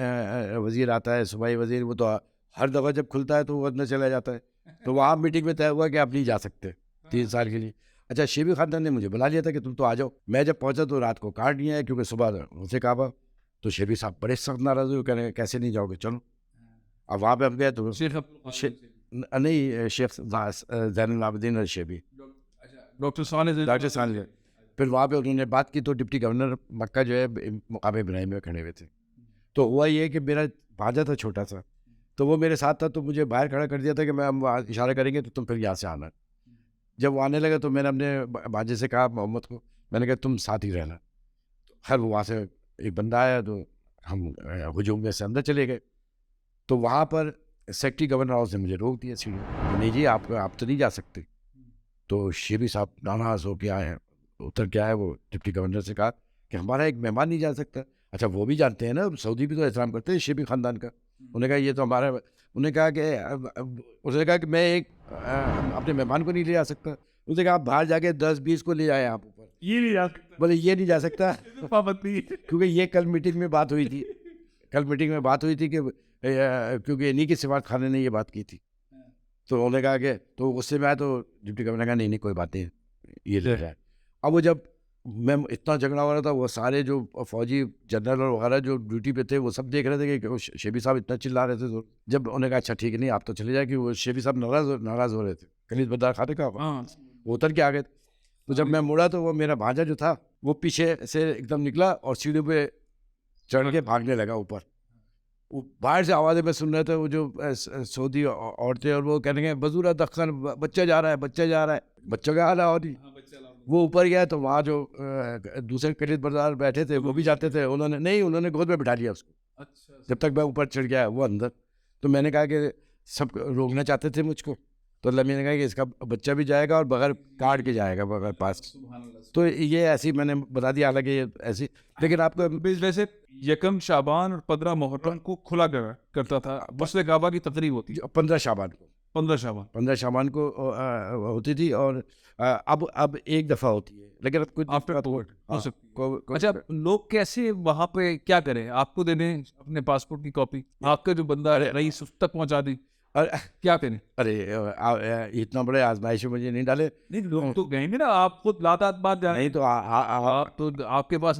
وزیر آتا ہے صوبائی وزیر، وہ تو ہر دفعہ جب کھلتا ہے تو وہ اندر چلا جاتا ہے. تو وہاں میٹنگ میں طے ہوا کہ آپ نہیں جا سکتے 3 سال کے لیے. اچھا شیبی خاندان نے مجھے بلا لیا تھا کہ تم تو آ جاؤ. میں جب پہنچا تو رات کو کارڈ نہیں آیا کیونکہ صبح سے کعبہ. تو شیبی صاحب بڑے سخت ناراض ہوئے، کہنے کیسے نہیں جاؤ گے، چلو. اب وہاں پہ ہم گئے تو نہیں شیخ زین العابدین الشیبی، ڈاکٹر صالح. پھر وہاں پہ انہوں نے بات کی تو ڈپٹی گورنر مکہ جو ہے مقام ابراہیم میں کھڑے ہوئے تھے. تو ہوا یہ کہ میرا بھانجا تھا چھوٹا سا، تو وہ میرے ساتھ تھا، تو مجھے باہر کھڑا کر دیا تھا کہ میں ہم اشارہ کریں گے تو تم پھر یہاں سے آنا. جب وہ آنے لگا تو میں نے اپنے بھانجے سے کہا محمد کو، میں نے کہا تم ساتھ ہی رہنا. خیر وہ وہاں سے ایک بندہ آیا تو ہم ہجوم میں سے اندر چلے گئے. تو وہاں پر سیکٹری گورنر ہاؤس نے مجھے روک دیا سیڑھی، نہیں جی آپ تو نہیں جا سکتے. تو شیبی صاحب ناراض ہو کے آئے ہیں، اتر کے آئے، وہ ڈپٹی گورنر سے کہا کہ ہمارا ایک مہمان نہیں جا سکتا. اچھا وہ بھی جانتے ہیں نا، سعودی بھی تو احترام کرتے ہیں شیبی خاندان کا. انہوں نے کہا یہ تو ہمارا، انہوں نے کہا کہ میں ایک اپنے مہمان کو نہیں لے جا سکتا. اس نے کہا آپ باہر جا کے 10-20 کو لے جائیں آپ اوپر، یہ نہیں جا سکتا، بولے یہ نہیں جا سکتا کیونکہ یہ کل میٹنگ میں بات ہوئی تھی، کہ کیونکہ انہیں کی سفارت خانے نے یہ بات کی تھی. تو انہوں نے کہا کہ تو غصے میں آیا تو ڈپٹی گورنر نے کہا نہیں کوئی بات نہیں یہ لے جائے. اب وہ جب میں اتنا جھگڑا ہو رہا تھا، وہ سارے جو فوجی جنرل وغیرہ جو ڈیوٹی پہ تھے وہ سب دیکھ رہے تھے کہ شیبی صاحب اتنا چلا رہے تھے. تو جب انہوں نے کہا اچھا ٹھیک ہے نہیں آپ تو چلے جائیں، کہ وہ شیبی صاحب ناراض ہو رہے تھے کلید بردار خانے کا، وہ اتر کے آ گئے. تو جب میں مڑا تو وہ میرا بھانجا جو تھا وہ پیچھے سے ایک دم نکلا اور سیڑھیوں پہ چڑھ کے بھاگنے لگا اوپر. وہ باہر سے آوازیں میں سن رہے تھے، وہ جو سعودی عورتیں، اور وہ کہنے گے بزورہ دخن بچہ جا رہا ہے، بچہ کا حال ہے. وہ اوپر گیا تو وہاں جو دوسرے کلید بردار بیٹھے تھے وہ بھی جاتے تھے، انہوں نے گود میں بٹھا لیا اس کو. جب تک میں اوپر چڑھ گیا وہ اندر. تو میں نے کہا کہ سب روکنا چاہتے تھے مجھ کو، تو اللہ میں نے کہا کہ اس کا بچہ بھی جائے گا اور بغیر کارڈ کے جائے گا، بغیر پاس. تو یہ ایسی میں نے بتا دیا، حالانکہ یہ ایسی. لیکن آپ کو ویسے 1 شعبان اور 15 محرم کو کھلا کرتا تھا، غسل کعبہ کی تقریب ہوتی 15 شعبان کو ہوتی تھی. اور اب ایک دفعہ ہوتی ہے، لیکن اب کچھ اچھا لوگ کیسے وہاں پہ کیا کریں؟ آپ کو دے دیں اپنے پاسپورٹ کی کاپی، آپ کا جو بندہ رئیس اس تک پہنچا دیں، کیا کریں؟ ارے اتنا بڑے آزمائش میں مجھے نہیں ڈالے. نہیں لوگ تو گئیں گے نا، آپ خود لاتعداد بات جائیں. نہیں تو آپ کے پاس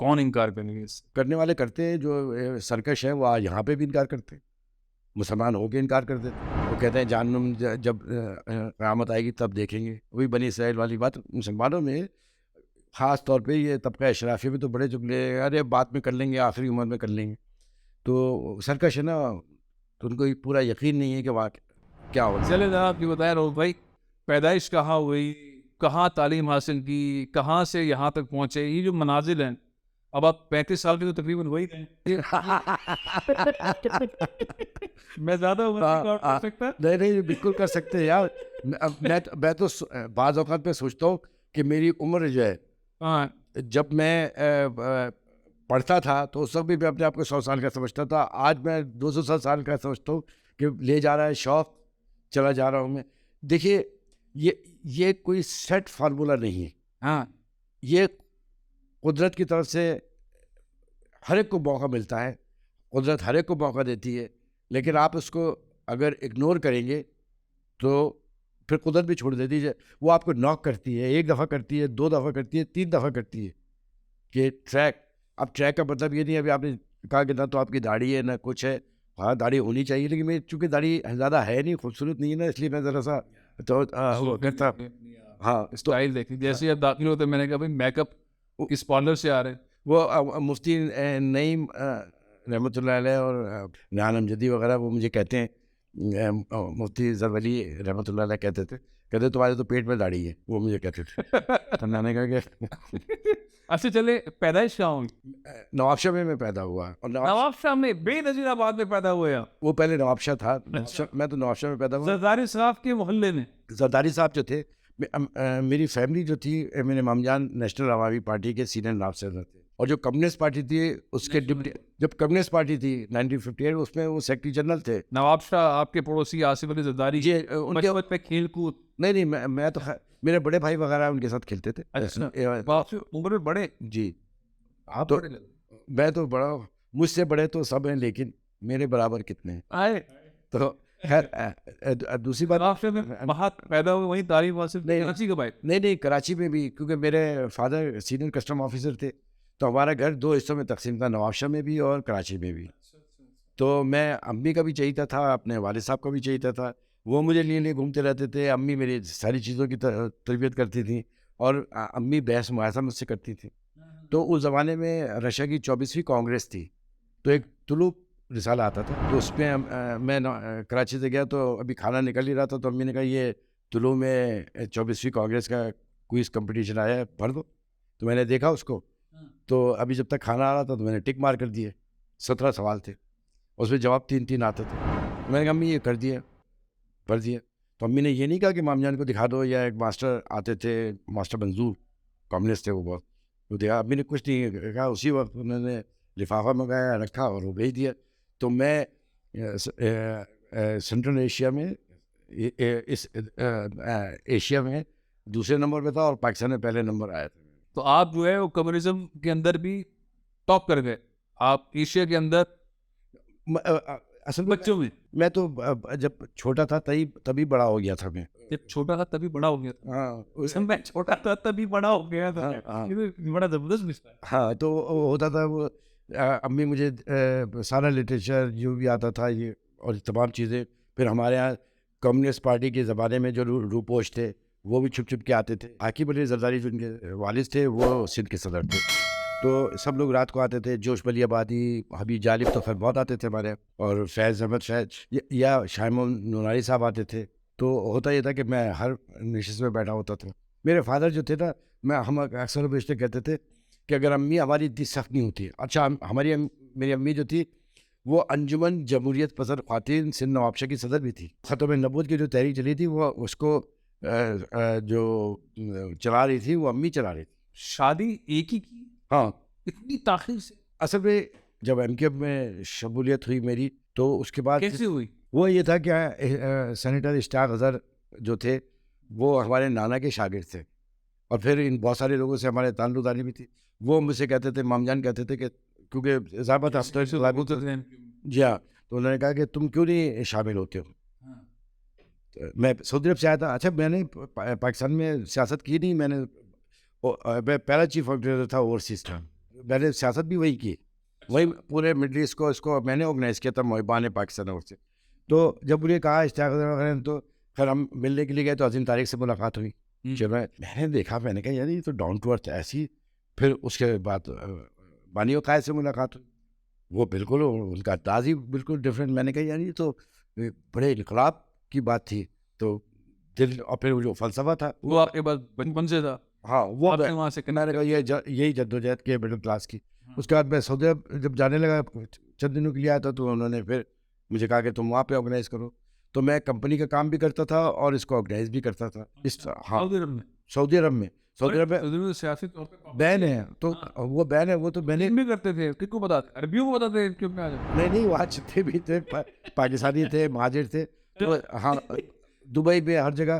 کون انکار کریں گے اس سے؟ کرنے والے کرتے ہیں، جو سرکش ہے وہ یہاں پہ بھی انکار کرتے ہیں، مسلمان ہو کے انکار کر دیتے ہیں. وہ کہتے ہیں جہنم جب قیامت آئے گی تب دیکھیں گے. وہی بنی اسرائیل والی بات. مسلمانوں میں خاص طور پہ یہ طبقہ اشرافیہ میں تو بڑے چگلے، ارے بعد میں کر لیں گے، آخری عمر میں کر لیں گے. تو سرکش ہے نا، تو ان کو پورا یقین نہیں ہے کہ وہاں کیا ہوگا. چلے جناب آپ کی بتایا رہو بھائی، پیدائش کہاں ہوئی، کہاں تعلیم حاصل کی، کہاں سے یہاں تک پہنچے، یہ جو منازل ہیں، اب آپ 35 سال کے تو تقریباً وہی رہے. میں زیادہ عمر نہیں کر سکتا. نہیں بالکل کر سکتے ہیں یار. میں تو بعض اوقات پہ سوچتا ہوں کہ میری عمر جو ہے، ہاں جب میں پڑھتا تھا تو اس وقت بھی میں اپنے آپ کو 100 سال کا سمجھتا تھا. آج میں 200 سال کا سمجھتا ہوں کہ لے جا رہا ہے شوق، چلا جا رہا ہوں میں. دیکھیے یہ کوئی سیٹ فارمولا نہیں ہے. ہاں یہ قدرت کی طرف سے ہر ایک کو موقع ملتا ہے، قدرت ہر ایک کو موقع دیتی ہے، لیکن آپ اس کو اگر اگنور کریں گے تو پھر قدرت بھی چھوڑ دیتی ہے. وہ آپ کو ناک کرتی ہے، 1 دفعہ کرتی ہے، 2 دفعہ کرتی ہے، 3 دفعہ کرتی ہے کہ ٹریک. اب ٹریک کا مطلب یہ نہیں ہے ابھی آپ نے کہا کہ نہ تو آپ کی داڑھی ہے نہ کچھ ہے. ہاں داڑھی ہونی چاہیے، لیکن میں چونکہ داڑھی زیادہ ہے نہیں، خوبصورت نہیں ہے نا، اس لیے میں ذرا سا تو کرتا. ہاں اسٹائل دیکھی جیسے اب داخل ہوتے میں نے کہا بھائی میک اپ کس پارلر سے آ رہے ہیں. وہ مفتی نعیم رحمۃ اللہ علیہ اور نعان امجدی وغیرہ وہ مجھے کہتے ہیں، مفتی زرولی رحمۃ اللہ علیہ کہتے تمہارے تو پیٹ میں داڑھی ہے. وہ مجھے کہتے تھے. تو میں نے کہا کہ اچھا چلے پیدائش کہاں ہوئی؟ نواب شاہ میں پیدا ہوا. اور نواب شاہ میں بے نظیر آباد میں پیدا ہوئے آپ؟ وہ پہلے نواب شاہ تھا. میں تو نواب شاہ میں پیدا ہوا. زرداری صاحب کے محلے میں. زرداری صاحب جو تھے، میری فیملی جو تھی، میرے مام جان نیشنل عوامی پارٹی کے سینئر نائب صدر تھے، اور جو کمیونسٹ پارٹی تھی اس کے ڈپٹی، جب کمیونسٹ پارٹی تھی 1958 اس میں وہ سیکرٹری جنرل تھے. نواب شاہ آپ کے پڑوسی آصف علی زرداری جی ان کے بچپن پہ کھیل کود؟ نہیں میں تو میرے بڑے بھائی وغیرہ ان کے ساتھ کھیلتے تھے. عمر میں بڑے؟ جی آپ تو میں تو بڑا ہوں، مجھ سے بڑے تو سب ہیں لیکن میرے برابر کتنے ہیں. تو خیر دوسری بات، نواب شاہ میں پیدا ہوئے، وہیں تعلیم حاصل کراچی کے بعد؟ نہیں کراچی میں بھی، کیونکہ میرے فادر سینئر کسٹم آفیسر تھے تو ہمارا گھر 2 حصوں میں تقسیم تھا، نواب شاہ میں بھی اور کراچی میں بھی. تو میں امی کا بھی چاہیتا تھا، اپنے والد صاحب کا بھی چاہیتا تھا. وہ مجھے لیے گھومتے رہتے تھے. امی میری ساری چیزوں کی تربیت کرتی تھیں، اور امی بحث مباحثہ مجھ سے کرتی تھیں. تو اس زمانے میں رشیا کی 24ویں کانگریس تھی، تو ایک طلوع رسالہ آتا تھا. تو اس میں میں کراچی سے گیا تو ابھی کھانا نکل ہی رہا تھا، تو امی نے کہا یہ طلوع میں 24ویں کانگریس کا کوئز کمپٹیشن آیا ہے، بھر دو. تو میں نے دیکھا اس کو، تو ابھی جب تک کھانا آ رہا تھا تو میں نے ٹک مار کر دیے. 17 سوال تھے، اس میں جواب 3 آتے تھے. میں نے کہا امی یہ کر دیا، بھر دیا. تو امی نے یہ نہیں کہا کہ مام جان کو دکھا دو، یا ایک ماسٹر آتے تھے، ماسٹر منظور، کمیونسٹ تھے وہ بہت، وہ دیکھا. امی نے کچھ نہیں کہا، اسی وقت انہوں نے لفافہ منگایا، رکھا اور وہ بھیج دیا. تو میں سینٹرل ایشیا میں، ایشیا میں دوسرے نمبر پہ تھا، اور پاکستان میں پہلے نمبر آیا تھا. تو آپ جو ہے وہ کمیونزم کے اندر بھی ٹاپ کر گئے، آپ ایشیا کے اندر اصل بچوں میں. میں تو جب چھوٹا تھا تبھی بڑا ہو گیا تھا. میں جب چھوٹا تھا تبھی بڑا ہو گیا تھا. ہاں میں چھوٹا تھا تبھی بڑا ہو گیا تھا، بڑا زبردست رشتہ ہے. ہاں تو ہوتا تھا وہ. امی مجھے سارا لٹریچر جو بھی آتا تھا یہ اور تمام چیزیں. پھر ہمارے یہاں کمیونسٹ پارٹی کے زمانے میں جو روپوش تھے وہ بھی چھپ کے آتے تھے. عاقب علی زرداری جو ان کے والد تھے وہ سندھ کے صدر تھے، تو سب لوگ رات کو آتے تھے. جوش بلی آبادی، حبیب جالب تو خیر بہت آتے تھے ہمارے، اور فیض احمد فیض یا شاہم نوناری صاحب آتے تھے. تو ہوتا یہ تھا کہ میں ہر نشست میں بیٹھا ہوتا تھا. میرے فادر جو تھے نا، ہم اکثر بیشتر کہتے تھے کہ اگر امی ہماری اتنی سخت نہیں ہوتی. اچھا میری امی جو تھی وہ انجمن جمہوریت پسند خواتین سندھ نواب شاہ کی صدر بھی تھی. ختم نبوت کی جو تحریک چلی تھی وہ اس کو جو چلا رہی تھی وہ امی چلا رہی تھی. شادی ایک ہی کی؟ ہاں اتنی تاخیر سے؟ اصل میں جب ایم کیو میں شمولیت ہوئی میری تو اس کے بعد کیسے ہوئی؟ وہ یہ تھا کہ سینیٹر اشتیاق اظہر جو تھے وہ ہمارے نانا کے شاگرد تھے، اور پھر ان بہت سارے لوگوں سے ہمارے تعلق داری بھی تھی. وہ مجھ سے کہتے تھے، مام جان کہتے تھے کہ کیونکہ ضابط جی ہاں، تو انہوں نے کہا کہ تم کیوں نہیں شامل ہوتے ہو. میں سعودی عرب سے آیا تھا. اچھا میں نے پاکستان میں سیاست کی نہیں، میں پہلا چیف آف تھا اوورسیز تھا. میں نے سیاست بھی وہی کی, وہی پورے مڈل ایسٹ کو اس کو میں نے آرگنائز کیا تھا محبان پاکستان اور سے. تو جب مجھے کہا اشتیاق وغیرہ تو خیر ہم ملنے کے لیے گئے تو عظیم طارق سے ملاقات ہوئی. چلو میں نے دیکھا, میں نے کہا یار یہ تو ڈاؤن ٹو ارتھ ایسی. پھر اس کے بعد بانی وقائد سے ملاقات ہوئی, وہ بالکل ان کا انداز ہی بالکل ڈفرینٹ. میں نے کہا یار یہ تو بڑے انقلاب کی بات تھی. تو دل, اور پھر جو فلسفہ تھا وہ آپ کے پاس بچپن سے تھا. ہاں وہ وہاں سے میں نے کہا یہی جدوجہد کی مڈل کلاس کی. اس کے بعد میں سعودی عرب جب جانے لگا چند دنوں کے لیے آیا تھا تو انہوں نے پھر مجھے کہا کہ تم وہاں پہ آرگنائز کرو. تو میں کمپنی کا کام بھی کرتا تھا اور اس کو آرگنائز بھی کرتا تھا. اس ہاں سعودی عرب میں سیاسی طور پہ بین ہے. تو وہ بین ہے, وہ تو میں نے بھی کرتے تھے. کس کو بتاتے, عربیوں کو بتاتے کیوں میں نہیں وہاں جتنے بھی تھے پاکستانی تھے, مہاجر تھے. تو ہاں دبئی میں ہر جگہ.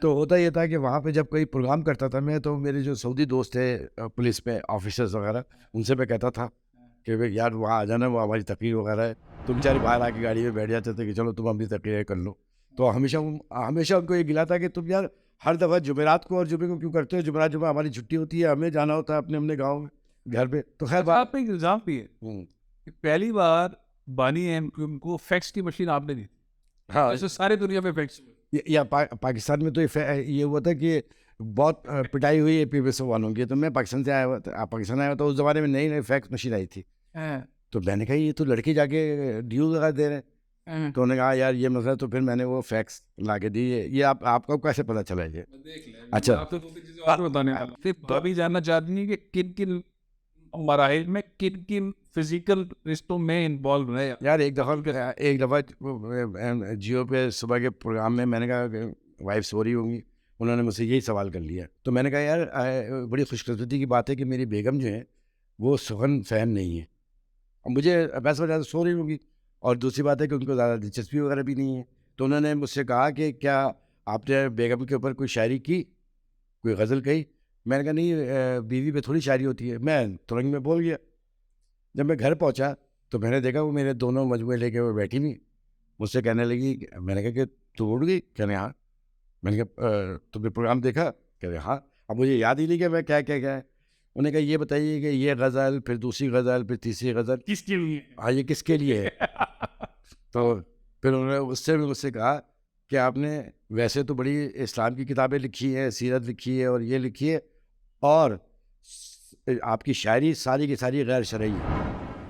تو ہوتا یہ تھا کہ وہاں پہ جب کوئی پروگرام کرتا تھا میں, تو میرے جو سعودی دوست تھے پولیس میں آفیسرز وغیرہ, ان سے میں کہتا تھا کہ یار وہاں آ جانا, وہ ہماری تقریر وغیرہ ہے. تو بیچارے باہر آ کے گاڑی میں بیٹھ جاتے تھے کہ چلو تم اپنی تقریر کر لو. تو ہمیشہ ان کو یہ گلا تھا کہ تم یار ہر دفعہ جمعرات کو اور جمعے کو کیوں کرتے ہو, جمعرات جمعہ ہماری چھٹی ہوتی ہے, ہمیں جانا ہوتا ہے اپنے گاؤں میں گھر پہ. تو خیر آپ پہ ایک الزام بھی ہے کہ پہلی بار بانی ایم کیو ایم کو فیکس کی مشین آپ نے دی. ہاں ایسے سارے دنیا میں فیکس یا پاکستان میں تو یہ ہوا تھا کہ بہت پٹائی ہوئی ہے پی بی ایس والوں کی. تو میں پاکستان سے آیا ہوا تھا, اس زمانے میں نئی فیکس مشین آئی تھی. تو میں نے کہا یہ تو لڑکے جا کے ڈیو لگا دے رہے ہیں. تو انہوں نے کہا یار یہ مسئلہ. تو پھر میں نے وہ فیکس لا کے دی. یہ آپ کو کیسے پتا چلا یہ؟ اچھا ابھی جاننا چاہتی ہیں کہ کن کن مراحل میں کن کن فزیکل رشتوں میں انوالو رہے. یار ایک دفعہ جیو پہ صبح کے پروگرام میں نے کہا کہ وائف سو رہی ہوں گی, انہوں نے مجھ سے یہی سوال کر لیا. تو میں نے کہا یار بڑی خوش قسمتی کی بات ہے کہ میری بیگم جو ہے وہ سخن فہم نہیں ہے, اور مجھے ویسے زیادہ سو رہی ہوں گی, اور دوسری بات ہے کہ ان کو زیادہ دلچسپی وغیرہ بھی نہیں ہے. تو انہوں نے مجھ سے کہا کہ کیا آپ نے بیگم کے اوپر کوئی شاعری کی, کوئی غزل کہی؟ میں نے کہا نہیں, بیوی پہ تھوڑی شاعری ہوتی ہے. میں ترنگ میں بول گیا. جب میں گھر پہنچا تو میں نے دیکھا وہ میرے دونوں مجموعے لے کے وہ بیٹھی ہوئی, مجھ سے کہنے لگی. میں نے کہا کہ تو اٹھ گئی؟ کہنے ہاں. میں نے کہا تم نے پروگرام دیکھا؟ کہتے ہاں. اب مجھے یاد ہی نہیں کہ میں کیا ہے. انہوں نے کہا یہ بتائیے کہ یہ غزل, پھر دوسری غزل, پھر تیسری غزل کس کے لیے؟ ہاں یہ کس کے لیے ہے؟ تو پھر انہوں نے اس سے بھی مجھ سے کہا کہ آپ نے ویسے تو بڑی اسلام کی کتابیں لکھی ہیں, سیرت لکھی ہے اور یہ لکھی ہے, اور آپ کی شاعری ساری کی ساری غیر شرعی ہے.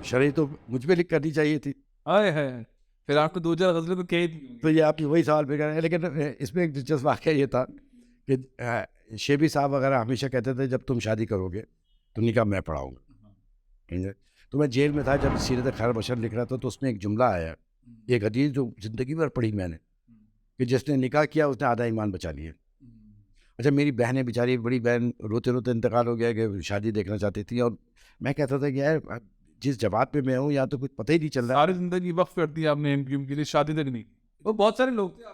شرعی تو مجھ پہ لکھ کرنی چاہیے تھی. پھر آپ کو دو چار غزلیں تو کہہ دی. تو یہ آپ کی وہی سوال پہ کر رہے ہیں. لیکن اس میں ایک دلچسپ واقعہ یہ تھا کہ شیبی صاحب وغیرہ ہمیشہ کہتے تھے جب تم شادی کرو گے تو نکاح میں پڑھاؤں گا. تو میں جیل میں تھا جب سیرت خیر بشر لکھ رہا تھا, تو اس میں ایک جملہ آیا, ایک حدیث جو زندگی بھر پڑھی میں نے, کہ جس نے نکاح کیا اس نے آدھا ایمان بچا لیا. اچھا میری بہنیں بیچاری, بڑی بہن روتے روتے انتقال ہو گیا کہ شادی دیکھنا چاہتی تھی, اور میں کہتا تھا کہ یار جس جماعت پہ میں ہوں یا تو کچھ پتہ ہی نہیں چل رہا. ساری زندگی وقف کر دی آپ نے ایم کیو ایم کے لیے, شادی تک نہیں. وہ بہت سارے لوگ تھے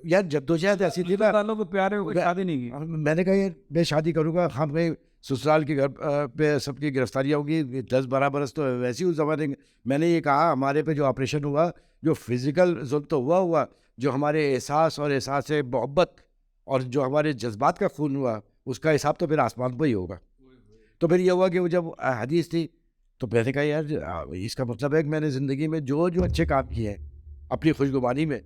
یار جدوجہد ایسی تھی نا, پیارے شادی نہیں کی. میں نے کہا یار میں شادی کروں گا, ہم کہیں سسرال کے گھر پہ سب کی گرفتاریاں ہوگی, 10-12 برس تو ویسے ہی اس زمانے. میں نے یہ کہا ہمارے پہ جو آپریشن ہوا, جو فزیکل ظلم تو ہوا, جو ہمارے احساس اور احساس محبت اور جو ہمارے جذبات کا خون ہوا, اس کا حساب تو پھر آسمان پہ ہی ہوگا. تو پھر یہ ہوا کہ وہ جب حدیث تھی تو میں نے کہا یار اس کا مطلب ہے کہ میں نے زندگی میں جو اچھے کام کیے ہیں اپنی خوشگوانی میں,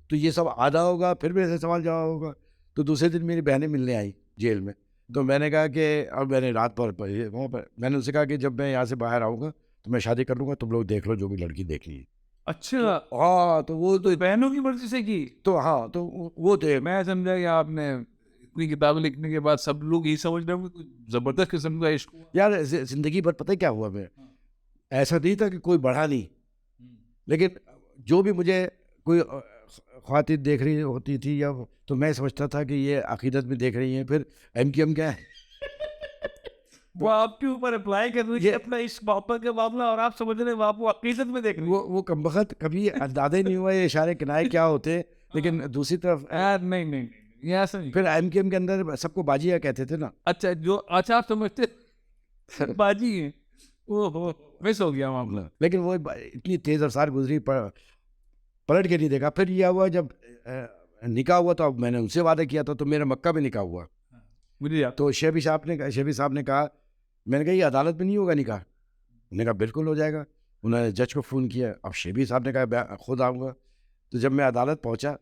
تو یہ سب آدھا ہوگا, پھر میرے سے سوال جواب ہوگا. تو دوسرے دن میری بہنیں ملنے آئیں جیل میں. تو میں نے کہا کہ اور میں نے رات پر وہاں پر میں نے ان سے کہا کہ جب میں یہاں سے باہر آؤں گا تو میں شادی کر لوں گا, تم لوگ دیکھ لو جو بھی لڑکی دیکھ لی. اچھا ہاں, تو وہ تو بہنوں کی مرضی سے کی. تو ہاں تو وہ تھے. میں سمجھا کہ آپ نے اتنی کتابیں لکھنے کے بعد سب لوگ یہ سمجھ رہے ہیں کہ زبردست قسم کا عشق. یار زندگی بھر پتہ کیا ہوا, میں ایسا نہیں تھا کہ کوئی بڑھا نہیں, لیکن جو بھی مجھے کوئی خواتین دیکھ رہی ہوتی تھی یا تو میں سمجھتا تھا کہ یہ عقیدت میں دیکھ رہی ہیں. پھر ایم کیو ایم کیا ہے, وہ آپ کے اوپر اپلائی کر رہی ہے اپنا اس محبت کا معاملہ, اور آپ سمجھ رہے ہیں آپ وہ عقیدت میں دیکھ رہے ہیں. وہ کمبخت کبھی اندازہ ہی نہیں ہوا یہ اشارے کنائے کیا ہوتے. لیکن دوسری طرف نہیں یہ ایسا نہیں. پھر ایم کیو ایم کے اندر سب کو باجی کہتے تھے نا. اچھا جو اچھا آپ سمجھتے باجی ہیں, وہ مس ہو گیا معاملہ. لیکن وہ اتنی تیز رفتار گزری, پلٹ کے نہیں دیکھا. پھر یہ ہوا جب نکاح ہوا تو اب میں نے ان سے وعدہ کیا تھا, تو میرا مکہ میں نکاح ہوا. تو شیبی صاحب نے کہا میں نے کہا یہ عدالت میں نہیں ہوگا نکاح؟ انہوں نے کہا بالکل ہو جائے گا. انہوں نے جج کو فون کیا. اب شیبی صاحب نے کہا خود آؤں گا. تو جب میں عدالت پہنچا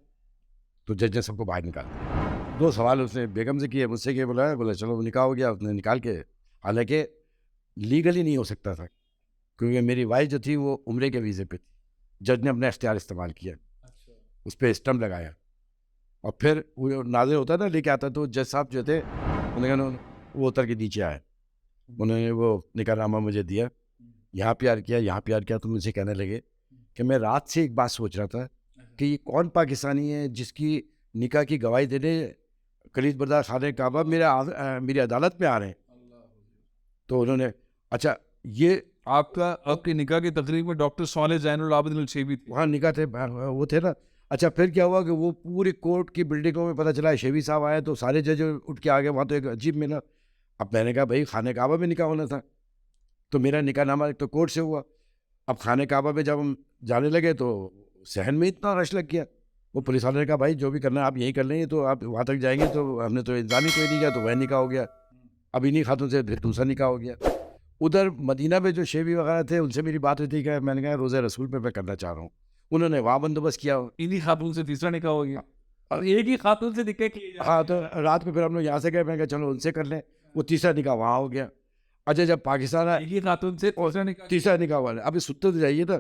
تو جج نے سب کو باہر نکال دیا. 2 سوال اس نے بیگم سے کیے, مجھ سے کیے, بولا چلو نکاح ہو گیا. اس نے نکال کے, حالانکہ لیگلی نہیں ہو سکتا تھا کیونکہ میری وائف جو تھی وہ عمرے کے ویزے پہ تھی. جج نے اپنا اختیار استعمال کیا, اس پہ اسٹمپ لگایا, اور پھر وہ ناظر ہوتا نا لے کے آتا, تو جج صاحب جو تھے انہوں نے وہ اتر کے نیچے آئے, انہوں نے وہ نکاح نامہ مجھے دیا, یہاں پیار کیا, یہاں پیار کیا. تو مجھے کہنے لگے کہ میں رات سے ایک بات سوچ رہا تھا کہ یہ کون پاکستانی ہے جس کی نکاح کی گواہی دینے کلیج بردار خانہ کعبہ میری عدالت میں آ رہے ہیں. تو انہوں نے اچھا یہ آپ کی نکاح کی تقریب میں ڈاکٹر صالح زین العابدین الشیبی تھے, وہاں نکاح تھے, وہ تھے نا. اچھا پھر کیا ہوا کہ وہ پوری کورٹ کی بلڈنگوں میں پتہ چلا شیبی صاحب آئے تو سارے جج اٹھ کے آ گئے. وہاں تو ایک عجیب ملا. اب میں نے کہا بھائی خانہ کعبہ میں نکاح ہونا تھا, تو میرا نکاح نامہ ایک تو کورٹ سے ہوا. اب خانہ کعبہ میں جب ہم جانے لگے تو صحن میں اتنا رش لگ گیا. وہ پولیس والے نے کہا بھائی جو بھی کرنا ہے آپ یہی کر لیں, تو آپ وہاں تک جائیں گے. تو ہم نے تو انتظام ہی کوئی نہیں کیا, تو وہ نکاح ہو گیا. اب انہیں خاتون سے پھر دوسرا نکاح ہو گیا. ادھر مدینہ میں جو شیبی وغیرہ تھے ان سے میری بات ہوئی تھی کہ میں نے کہا روزہ رسول پہ میں کرنا چاہ رہا ہوں. انہوں نے وہاں بندوبست کیا, انہی خاتون سے تیسرا نکاح ہو گیا, اور ایک ہی خاتون سے نکاح کیے. ہاں تو رات کو پھر ہم لوگ یہاں سے گئے, میں نے کہا چلو ان سے کر لیں. وہ تیسرا نکاح وہاں ہو گیا. اچھا جب پاکستان آیا ایک ہی خاتون سے تیسرا نکاح ہوا. اب ستے تو جائیے تھا.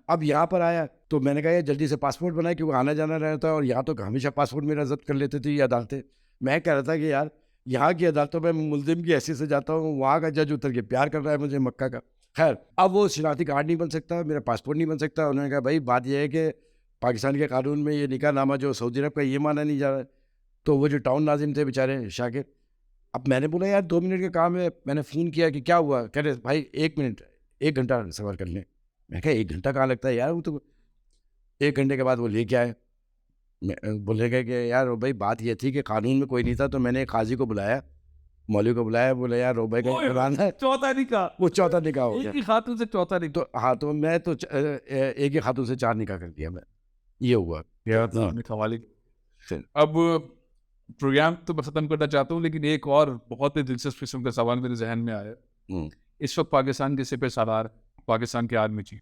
اب یہاں پر آیا تو میں نے کہا یہ جلدی سے پاسپورٹ بنائے کیونکہ آنا جانا رہتا ہے, اور یہاں تو ہمیشہ پاسپورٹ میرا ضبط کر لیتے تھے یہ عدالتیں. میں کہہ رہا تھا کہ یار یہاں کی عدالتوں میں ملزم کی حیثیت سے جاتا ہوں, وہاں کا جج اتر کے پیار کر رہا ہے مجھے مکہ کا. خیر اب وہ شناختی کارڈ نہیں بن سکتا, میرا پاسپورٹ نہیں بن سکتا. انہوں نے کہا بھائی بات یہ ہے کہ پاکستان کے قانون میں یہ نکاح نامہ جو سعودی عرب کا یہ مانا نہیں جا رہا ہے. تو وہ جو ٹاؤن ناظم تھے بیچارے شاکر, اب میں نے بولا یار 2 منٹ کا کام ہے. میں نے فون کیا کہ کیا ہوا, کہہ رہے بھائی 1 منٹ 1 گھنٹہ صبر کر لیں. میں کہا 1 گھنٹہ کہاں لگتا ہے یار, وہ تو 1 گھنٹے کے بعد وہ لے کے آئے. بولے گئے کہ یار بھائی بات یہ تھی کہ قانون میں کوئی نہیں تھا, تو میں نے قاضی کو بلایا, مولوی کو بلایا, بولے یار روبے کا قرآن ہے. چوتھا نکاح, وہ چوتھا نکاح ہو گیا. ایک ہی خاتون سے چوتھا نکاح. تو ہاں تو میں تو ایک ہی خاتون سے 4 نکاح کر دیا میں. یہ ہوا. اب پروگرام تو میں ختم کرنا چاہتا ہوں, لیکن ایک اور بہت ہی دلچسپ قسم کا سوال میرے ذہن میں آیا. اس وقت پاکستان کے سپہ سالار, پاکستان کے آرمی چیف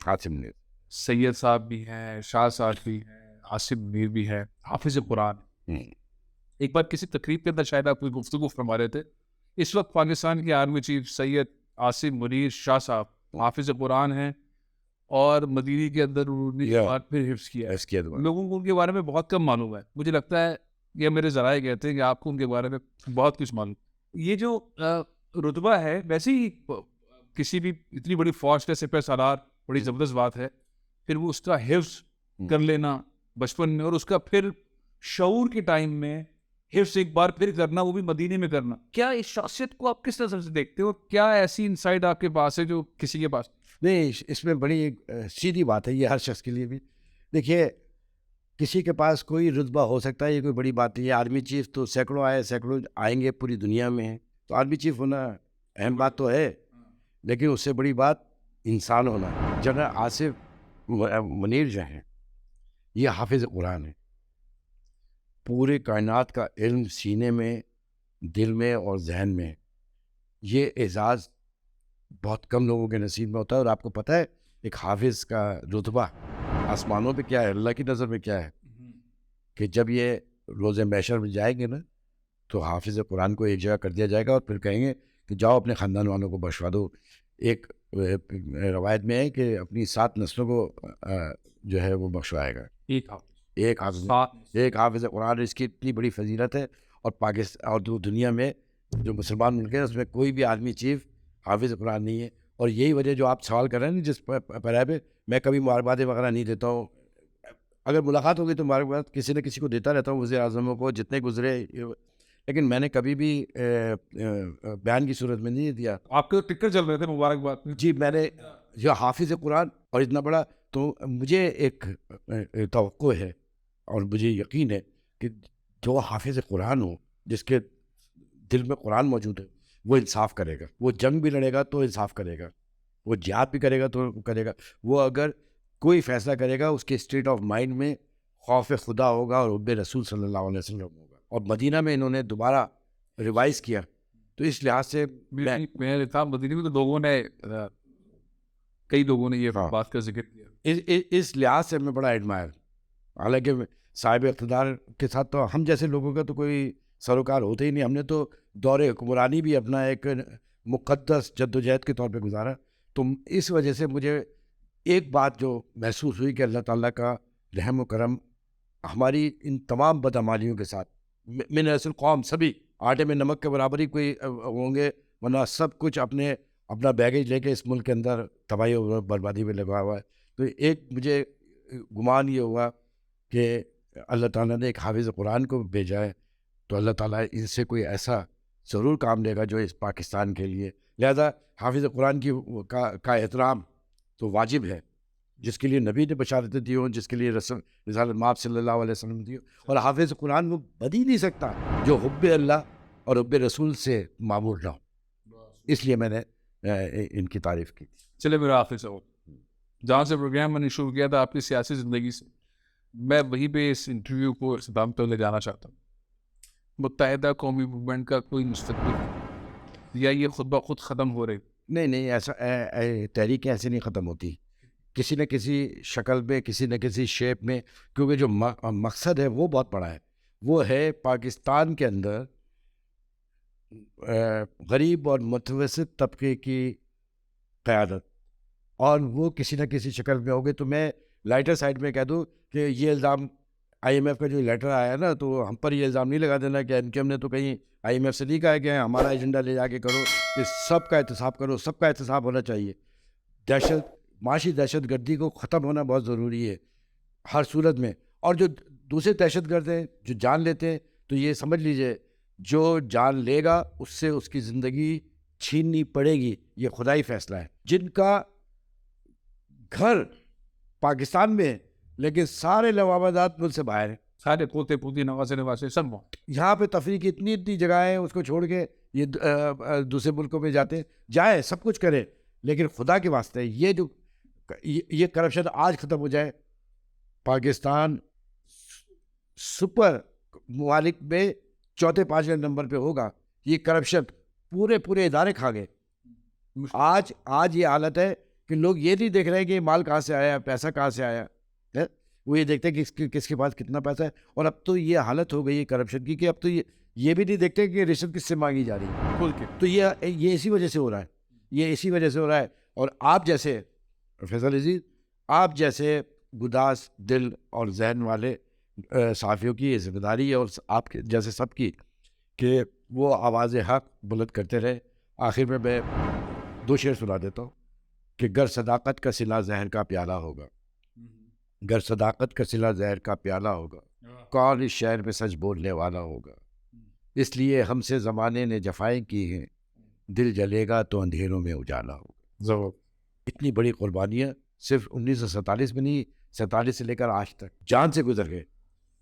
قاسم منیر, سید صاحب بھی ہیں, شاہ صاحب بھی ہیں, عاصم منیر بھی ہے, حافظ قرآن. ایک بار کسی تقریب کے اندر شاید آپ کوئی گفتگو فرما رہے تھے, اس وقت پاکستان کے آرمی چیف سید عاصم منیر شاہ صاحب حافظ قرآن ہیں, اور مدینہ کے اندر انہوں نے بات پھر حفظ کیا ہے. لوگوں کو ان کے بارے میں بہت کم معلوم ہے. مجھے لگتا ہے یہ میرے ذرائع کہتے ہیں کہ آپ کو ان کے بارے میں بہت کچھ معلوم. یہ جو رتبہ ہے ویسے ہی کسی بھی اتنی بڑی فوج کا سپہ سالار بڑی زبردست بات ہے, پھر وہ اس کا حفظ کر لینا بچپن میں, اور اس کا پھر شعور کے ٹائم میں حفظ ایک بار پھر کرنا, وہ بھی مدینے میں کرنا. کیا اس شخصیت کو آپ کس نظر سے دیکھتے ہو, کیا ایسی انسائٹ آپ کے پاس ہے جو کسی کے پاس نہیں؟ اس میں بڑی سیدھی بات ہے یہ ہر شخص کے لیے بھی. دیکھیے کسی کے پاس کوئی رتبہ ہو سکتا ہے, یہ کوئی بڑی بات نہیں ہے. آرمی چیف تو سینکڑوں آئے, سینکڑوں آئیں گے, پوری دنیا میں ہیں, تو آرمی چیف ہونا اہم بات تو ہے, لیکن اس سے بڑی بات انسان ہونا ہے. جنرل عاصم منیر جو ہیں یہ حافظ قرآن ہے. پورے کائنات کا علم سینے میں, دل میں اور ذہن میں. یہ اعزاز بہت کم لوگوں کے نصیب میں ہوتا ہے. اور آپ کو پتہ ہے ایک حافظ کا رتبہ آسمانوں پہ کیا ہے, اللہ کی نظر میں کیا ہے, کہ جب یہ روز محشر میں جائیں گے نا تو حافظ قرآن کو ایک جگہ کر دیا جائے گا, اور پھر کہیں گے کہ جاؤ اپنے خاندان والوں کو بخشوا دو. ایک روایت میں ہے کہ اپنی 7 نسلوں کو جو ہے وہ بخشوائے گا. ایک حافظ قرآن, اس کی اتنی بڑی فضیلت ہے. اور پاکستان اور دنیا میں جو مسلمان ملک ہیں اس میں کوئی بھی آرمی چیف حافظ قرآن نہیں ہے. اور یہی وجہ جو آپ سوال کر رہے ہیں نا جس پیرا پہ, میں کبھی مبارکبادیں وغیرہ نہیں دیتا ہوں. اگر ملاقات ہوگی تو مبارکباد کسی نہ کسی کو دیتا رہتا ہوں, وزیر اعظموں کو جتنے گزرے, لیکن میں نے کبھی بھی بیان کی صورت میں نہیں دیا. آپ کے ٹکر چل رہے تھے مبارکباد میں. جی میں نے جو حافظ قرآن اور اتنا بڑا, تو مجھے ایک توقع ہے اور مجھے یقین ہے کہ جو حافظ قرآن ہو, جس کے دل میں قرآن موجود ہے, وہ انصاف کرے گا. وہ جنگ بھی لڑے گا تو انصاف کرے گا, وہ جہاد بھی کرے گا تو کرے گا. وہ اگر کوئی فیصلہ کرے گا اس کے اسٹیٹ آف مائنڈ میں خوف خدا ہوگا اور حب رسول صلی اللہ علیہ وسلم ہوگا. اور مدینہ میں انہوں نے دوبارہ ریوائز کیا تو اس لحاظ سے میں تھا مدینہ میں تو لوگوں نے کئی لوگوں نے یہ بات کا ذکر کیا. اس لحاظ سے میں بڑا ایڈمائر. حالانکہ صاحب اقتدار کے ساتھ تو ہم جیسے لوگوں کا تو کوئی سروکار ہوتا ہی نہیں. ہم نے تو دور حکمرانی بھی اپنا ایک مقدس جدوجہد کے طور پہ گزارا. تو اس وجہ سے مجھے ایک بات جو محسوس ہوئی کہ اللہ تعالیٰ کا رحم و کرم ہماری ان تمام بدعمالیوں کے ساتھ من اصل قوم سبھی آٹے میں نمک کے برابر ہی کوئی ہوں گے, ورنہ سب کچھ اپنا بیگیج لے کے اس ملک کے اندر تباہی و بربادی میں لگا ہوا ہے. تو ایک مجھے گمان یہ ہوا کہ اللہ تعالیٰ نے ایک حافظ قرآن کو بھیجا ہے, تو اللہ تعالیٰ ان سے کوئی ایسا ضرور کام لے گا جو اس پاکستان کے لیے. لہذا حافظ قرآن کا احترام تو واجب ہے, جس کے لیے نبی نے بشارتیں دی ہوں, جس کے لیے رسالت مآب صلی اللہ علیہ وسلم دی ہوں. اور حافظ قرآن وہ بد ہی نہیں سکتا جو حب اللہ اور حب رسول سے معمور نہ ہو. اس لیے میں نے ان کی تعریف کی. چلے میرا آخری سوال, جہاں سے پروگرام میں نے شروع کیا تھا آپ کی سیاسی زندگی سے, میں وہیں پہ اس انٹرویو کو اختتام پہ لے جانا چاہتا ہوں. متحدہ قومی موومنٹ کا کوئی مستقبل یا یہ خود بخود ختم ہو رہی؟ نہیں, ایسا تحریکیں ایسے نہیں ختم ہوتی, کسی نہ کسی شکل میں, کسی نہ کسی شیپ میں, کیونکہ جو مقصد ہے وہ بہت بڑا ہے. وہ ہے پاکستان کے اندر غریب اور متوسط طبقے کی قیادت, اور وہ کسی نہ کسی شکل میں ہوگی. تو میں لائٹر سائڈ میں کہہ دوں کہ یہ الزام IMF کا جو لیٹر آیا ہے نا, تو ہم پر یہ الزام نہیں لگا دینا کہ MKM نے تو کہیں IMF سے نہیں کہا کہ ہمارا ایجنڈا لے جا کے کرو کہ سب کا احتساب کرو. سب کا احتساب ہونا چاہیے. معاشی دہشت گردی کو ختم ہونا بہت ضروری ہے ہر صورت میں. اور جو دوسرے دہشت گرد ہیں جو جان لیتے ہیں, تو یہ سمجھ لیجئے جو جان لے گا اس سے اس کی زندگی چھیننی پڑے گی. یہ خدائی فیصلہ ہے. جن کا گھر پاکستان میں ہے لیکن سارے لوابدات ملک سے باہر ہیں, سارے پوتے پوتی نواسے نواسے سب یہاں پہ تفریح کی اتنی جگہیں ہیں, اس کو چھوڑ کے یہ دوسرے ملکوں میں جاتے ہیں. جائیں, سب کچھ کریں, لیکن خدا کے واسطے یہ کرپشن آج ختم ہو جائے. پاکستان سپر ممالک میں چوتھے 5ویں نمبر پہ ہوگا. یہ کرپشن پورے ادارے کھا گئے. آج یہ حالت ہے کہ لوگ یہ نہیں دیکھ رہے ہیں کہ مال کہاں سے آیا, پیسہ کہاں سے آیا, وہ یہ دیکھتے ہیں کہ کس کے پاس کتنا پیسہ ہے. اور اب تو یہ حالت ہو گئی ہے کرپشن کی کہ اب تو یہ بھی نہیں دیکھتے کہ رشوت کس سے مانگی جا رہی ہے کھل کے. تو یہ اسی وجہ سے ہو رہا ہے. اور آپ جیسے فیصل عزیز, آپ جیسے گداس دل اور ذہن والے صحافیوں کی یہ ذمہ داری ہے, اور آپ کے جیسے سب کی, کہ وہ آواز حق بلند کرتے رہے. آخر میں 2 شعر سنا دیتا ہوں کہ گر صداقت کا صلہ زہر کا پیالہ ہوگا, گر صداقت کا صلہ زہر کا پیالہ ہوگا, کون اس شہر میں سچ بولنے والا ہوگا. اس لیے ہم سے زمانے نے جفائیں کی ہیں, دل جلے گا تو اندھیروں میں اجالا ہوگا. اتنی بڑی قربانیاں صرف 1947 میں نہیں, 47 سے لے کر آج تک جان سے گزر گئے.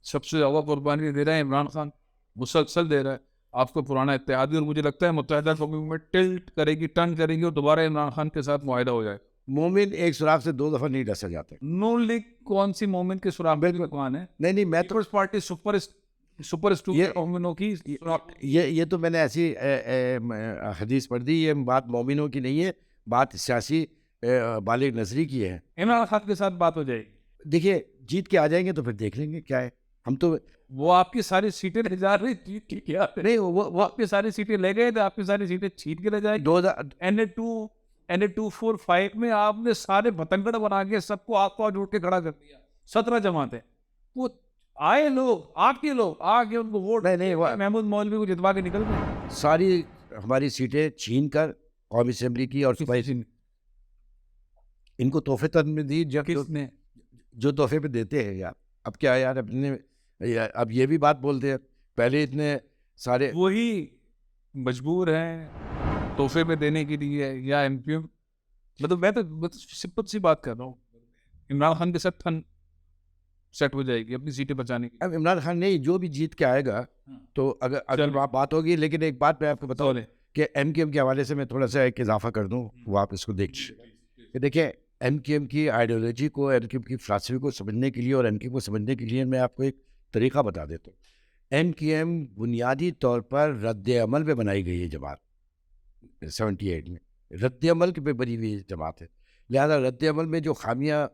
سب سے زیادہ قربانی دے رہا ہے عمران خان, مسلسل دے رہا ہے. آپ کو پرانا اتحادی, اور مجھے لگتا ہے متحدہ قومی موومنٹ ٹلٹ کرے گی, ٹرن کرے گی, اور دوبارہ عمران خان کے ساتھ معاہدہ ہو جائے. مومن ایک سوراخ سے 2 دفعہ نہیں ڈسا جاتے. نون لیگ کون سی مومن کے سوراخ میں کون ہے؟ نہیں, میں تو پارٹی سپر مومنوں کی. یہ تو میں نے ایسی حدیث پڑھ دی. یہ بات مومنوں کی نہیں ہے, بات سیاسی بالغ نظری کی ہے. عمران خان کے ساتھ بات ہو جائے گی. دیکھیے, جیت کے آ جائیں گے تو پھر دیکھ لیں گے کیا ہے. ہم تو وہ آپ کی ساری سیٹیں لے جا رہے, جیت کے کیا نہیں, وہ آپ کی ساری سیٹیں لے گئے تو آپ کی ساری سیٹیں چھینٹ کے لے جائے. NA245 میں آپ نے سارے بتنگڑ بنا کے سب کو آپ کو جوڑ کے کھڑا کر دیا. 17 جماعتیں, وہ آئے لوگ, آپ کے لوگ آ کے ان کو ووٹ نہیں, محمود مولوی کو جتوا کے نکل گئے. ساری ہماری سیٹیں چھین کر قومی اسمبلی کی, اور ان کو تحفے تن میں دی. جو تحفے پہ دیتے ہیں یار, اب کیا یار, اپنے اب یہ بھی بات بولتے ہیں, پہلے اتنے سارے وہی مجبور ہیں تحفے پہ دینے کے لیے, یا MPM. مطلب میں تو سمپل سی بات کر رہا ہوں, عمران خان کے ساتھ تھن سیٹ ہو جائے گی اپنی سیٹیں بچانے کی. اب عمران خان نہیں, جو بھی جیت کے آئے گا تو اگر بات ہوگی. لیکن ایک بات میں آپ کو بتاؤں کہ MKM کے حوالے سے میں تھوڑا سا ایک اضافہ کر دوں, وہ آپ اس کو دیکھیں. MKM کی آئیڈیالوجی کو, MKM کی فلسفی کو سمجھنے کے لیے, اور MKM کو سمجھنے کے لیے میں آپ کو ایک طریقہ بتا دیتا ہوں ایم کیو ایم بنیادی طور پر رد عمل پہ بنائی گئی ہے جماعت 78 میں، رد عمل پہ بنی ہوئی جماعت ہے، لہذا رد عمل میں جو خامیاں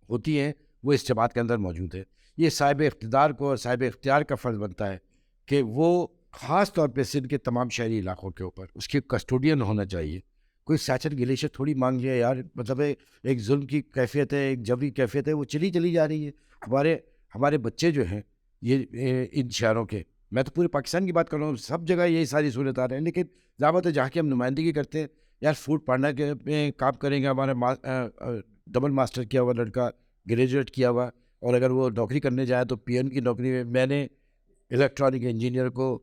ہوتی ہیں وہ اس جماعت کے اندر موجود ہے. یہ صاحب اقتدار کو اور صاحب اختیار کا فرض بنتا ہے کہ وہ خاص طور پہ سندھ کے تمام شہری علاقوں کے اوپر اس کی کسٹوڈین ہونا چاہیے. کوئی سیچن گلیشر تھوڑی مانگ لیا یار، مطلب ایک ظلم کی کیفیت ہے، ایک جبری کیفیت ہے، وہ چلی جا رہی ہے. ہمارے بچے جو ہیں یہ ان شہروں کے، میں تو پورے پاکستان کی بات کر رہا ہوں، سب جگہ یہی ساری صورت آ رہے ہیں. لیکن ضابط ہے جہاں کی ہم نمائندگی کرتے ہیں یار، فوڈ پارٹنر کے میں کام کریں گے، ہمارا ڈبل ماسٹر کیا ہوا لڑکا، گریجویٹ کیا ہوا، اور اگر وہ نوکری کرنے جائے تو پی این کی نوکری میں نے الیکٹرانک انجینئر کو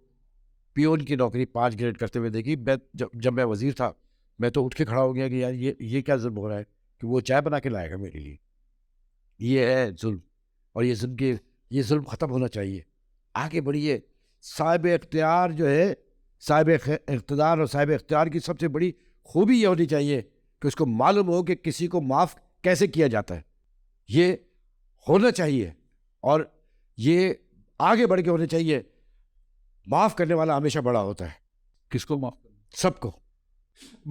پی اون کی نوکری 5 گریڈ کرتے ہوئے دیکھی. جب میں وزیر تھا میں تو اٹھ کے کھڑا ہو گیا کہ یار یہ کیا ظلم ہو رہا ہے کہ وہ چائے بنا کے لائے گا میرے لیے. یہ ہے ظلم، اور یہ ظلم ختم ہونا چاہیے. آگے بڑھیے. صاحب اختیار جو ہے، صاحب اقتدار اور صاحب اختیار کی سب سے بڑی خوبی یہ ہونی چاہیے کہ اس کو معلوم ہو کہ کسی کو معاف کیسے کیا جاتا ہے. یہ ہونا چاہیے، اور یہ آگے بڑھ کے ہونا چاہیے. معاف کرنے والا ہمیشہ بڑا ہوتا ہے. کس کو معاف کرنا؟ سب کو.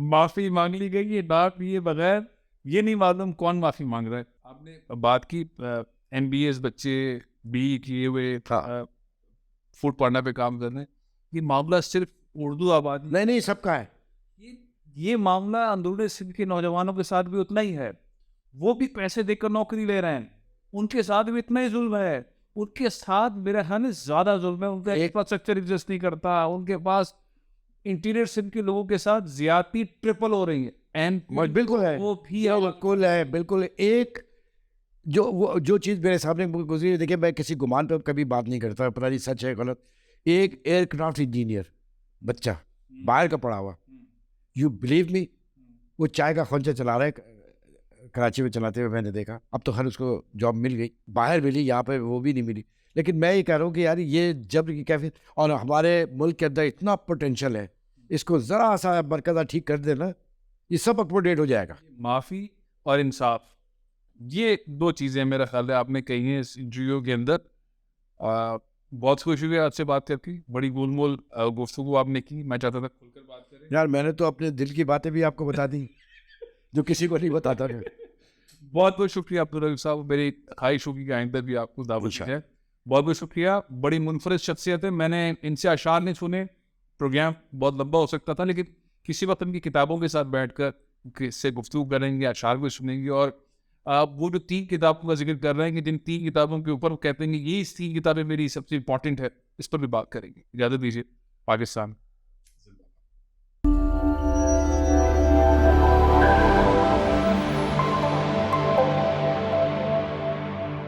معافی مانگ لی گئی، یہ ڈاک لیے بغیر یہ نہیں معلوم کون معافی مانگ رہا ہے. آپ نے بات کی ایم بی ایس بچے بی کیے ہوئے فوڈ پارٹنر پہ کام کر رہے ہیں. یہ معاملہ صرف اردو آبادی نہیں سب کا ہے. یہ معاملہ اندرون سندھ کے نوجوانوں کے ساتھ بھی اتنا ہی ہے. وہ بھی پیسے دے کر نوکری لے رہے ہیں، ان کے ساتھ بھی اتنا ہی ظلم ہے. ان کے ساتھ میرا خیال ہے زیادہ ظلم ہے. ان کا انفراسٹرکچر ایگزسٹ نہیں کرتا. ان کے پاس انٹیریئر سندھ کے لوگوں کے ساتھ زیادتی ٹرپل ہو رہی ہے. بالکل ہے، وہ بھی بالکل ہے، بالکل. ایک جو چیز میرے سامنے گزری ہے، دیکھیں میں کسی گمان پہ کبھی بات نہیں کرتا، پتہ نہیں سچ ہے غلط. ایک ایئر کرافٹ انجینئر بچہ باہر کا پڑھا ہوا، یو بلیو می، وہ چائے کا خونچہ چلا رہا ہے کراچی میں چلاتے ہوئے میں نے دیکھا. اب تو خیر اس کو جاب مل گئی، باہر ملی، یہاں پہ وہ بھی نہیں ملی. لیکن میں یہ کہہ رہا ہوں کہ یار یہ جبر کی کیفیت، اور ہمارے ملک کے اندر اتنا پوٹینشیل ہے، اس کو ذرا سا مرکزہ ٹھیک کر دینا، یہ سب اپڈیٹ ہو جائے گا. معافی اور انصاف، یہ دو چیزیں میرا خیال ہے آپ نے کہی ہیں اس انٹرویو کے اندر. بہت خوشی ہوئی آپ سے بات کر کے، بڑی گول مول گفتگو آپ نے کی. میں چاہتا تھا کھل کر بات کریں. یار میں نے تو اپنے دل کی باتیں بھی آپ کو بتا دی جو کسی کو نہیں بتاتا. بہت بہت شکریہ عبدالرحیم صاحب. میری خواہش ہوگی کہ آئندہ بھی آپ کو دعوت ہے. بہت بہت شکریہ. بڑی منفرد شخصیت ہے. میں نے ان سے اشعار نہیں سنے. پروگرام بہت لمبا ہو سکتا تھا، لیکن کسی وقت ان کی کتابوں کے ساتھ بیٹھ کر اس سے گفتگو کریں گے، اشعار بھی سنیں گے. اور وہ جو 3 کتابوں کا ذکر کر رہے ہیں کہ جن 3 کتابوں کے اوپر وہ کہتے ہیں کہ یہ 3 کتابیں میری سب سے امپورٹنٹ ہے، اس پر بھی بات کریں گے. اجازت دیجیے. پاکستان.